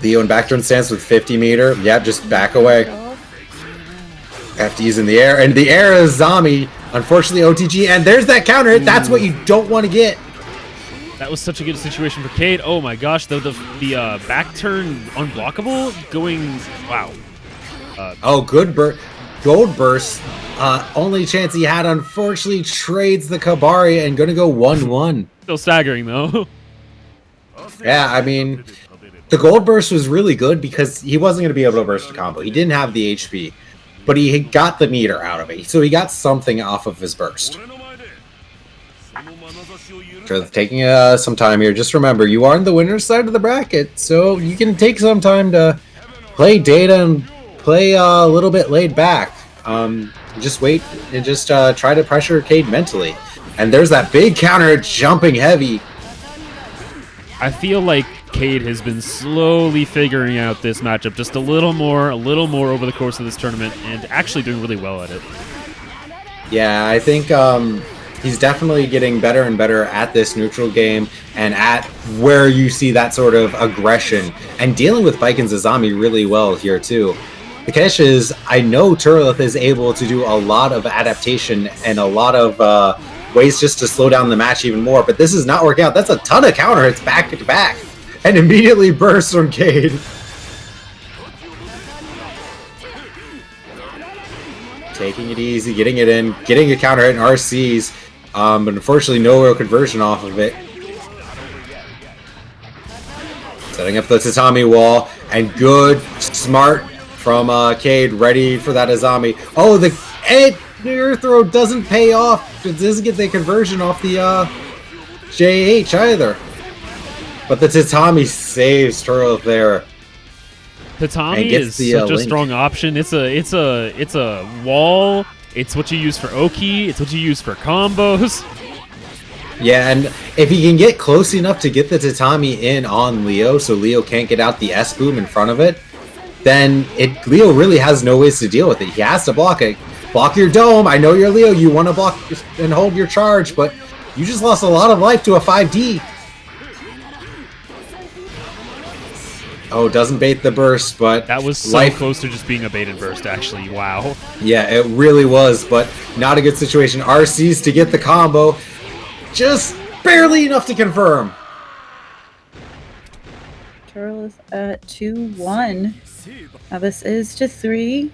Speaker 1: Leo in back turn stance with 50 meter. Yep, just back away. FD's in the air, and the air is Zami. Unfortunately, OTG, and there's that counter hit. That's what you don't want to get.
Speaker 4: That was such a good situation for Cade. Oh my gosh, the back turn unblockable going. Wow.
Speaker 1: Oh, good gold burst. Only chance he had, unfortunately, trades the Kabari and going to go 1-1.
Speaker 4: Still staggering though.
Speaker 1: Yeah, I mean, the gold burst was really good because he wasn't going to be able to burst a combo. He didn't have the HP, but he got the meter out of it, so he got something off of his burst. Taking some time here. Just remember, you are on the winner's side of the bracket, so you can take some time to play data and play a little bit laid back. Just wait and just try to pressure Cade mentally. And there's that big counter jumping heavy.
Speaker 4: I feel like Cade has been slowly figuring out this matchup just a little more over the course of this tournament, and actually doing really well at it.
Speaker 1: Yeah, I think he's definitely getting better and better at this neutral game and at where you see that sort of aggression and dealing with Baiken's Azami really well here too. The catch is, I know Turleth is able to do a lot of adaptation and a lot of ways just to slow down the match even more, but this is not working out. That's a ton of counter hits back to back and immediately bursts from Cade. Taking it easy, getting it in, getting a counter hit in RCs, but unfortunately no real conversion off of it. Setting up the tatami wall, and good, smart from Cade, ready for that Azami. Oh, the air throw doesn't pay off. It doesn't get the conversion off the JH either. But the tatami saves Turtle there.
Speaker 4: Tatami is such a strong option. It's a wall. It's what you use for Oki. It's what you use for combos.
Speaker 1: Yeah, and if he can get close enough to get the tatami in on Leo, so Leo can't get out the S-boom in front of it, then Leo really has no ways to deal with it. He has to block it. Block your dome. I know you're Leo. You want to block and hold your charge, but you just lost a lot of life to a 5D. Oh, doesn't bait the burst, but
Speaker 4: That was so close to just being a bait and burst, actually. Wow.
Speaker 1: Yeah, it really was, but not a good situation. RC's to get the combo. Just barely enough to confirm.
Speaker 2: Turles at 2-1. Now this is to 3.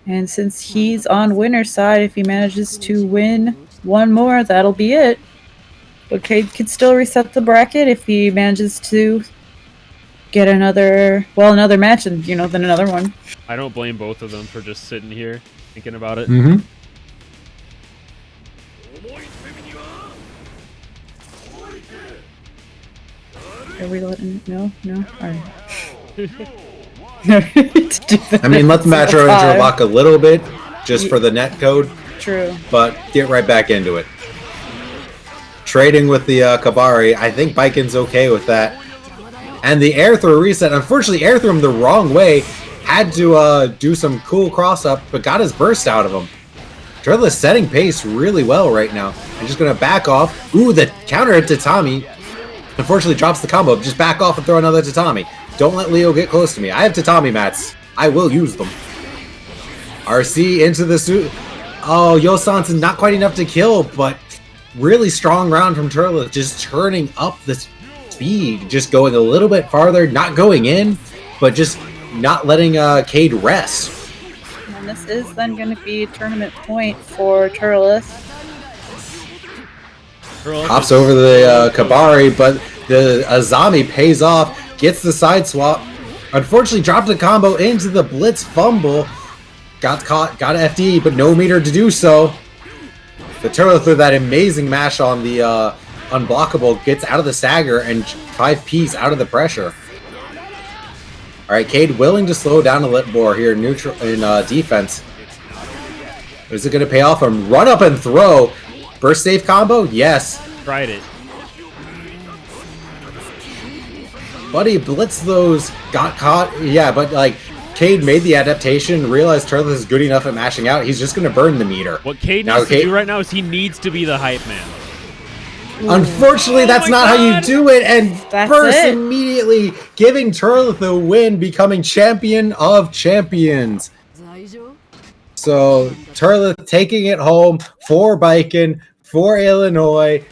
Speaker 2: And since he's on winner's side, if he manages to win one more, that'll be it. But Cade could still reset the bracket if he manages to get another match and, then another one.
Speaker 4: I don't blame both of them for just sitting here thinking about it.
Speaker 1: Mm-hmm.
Speaker 2: Are we letting... No? Alright.
Speaker 1: I mean, let the match interlock a little bit, just for the net code.
Speaker 2: True.
Speaker 1: But get right back into it. Trading with the Kabari, I think Baiken's okay with that. And the air throw reset, unfortunately air threw him the wrong way. Had to do some cool cross up, but got his burst out of him. Turles setting pace really well right now. He's just going to back off. Ooh, the counter hit Tatami. Unfortunately drops the combo. Just back off and throw another Tatami. Don't let Leo get close to me. I have Tatami mats. I will use them. RC into the suit. Oh, Yosan's not quite enough to kill, but really strong round from Turles. Just turning up the speed. Just going a little bit farther. Not going in, but just not letting Cade rest.
Speaker 2: And this is then going to be tournament point for Turles.
Speaker 1: Hops over the Kabari, but the Azami pays off. Gets the side swap. Unfortunately, dropped a combo into the Blitz fumble. Got caught, got an FD, but no meter to do so. The Turles threw that amazing mash on the unblockable, gets out of the stagger, and 5Ps out of the pressure. Alright, Cade willing to slow down a lit bore here in defense. Is it going to pay off him? Run up and throw. Burst safe combo? Yes.
Speaker 4: Tried it.
Speaker 1: Buddy blitzed those, got caught. Yeah, but like Cade made the adaptation, realized Turles is good enough at mashing out. He's just going to burn the meter.
Speaker 4: What Cade needs to do right now is he needs to be the hype man.
Speaker 1: Unfortunately, that's not how you do it. And Burst immediately giving Turles the win, becoming champion of champions. So Turles taking it home for Baiken, for Illinois.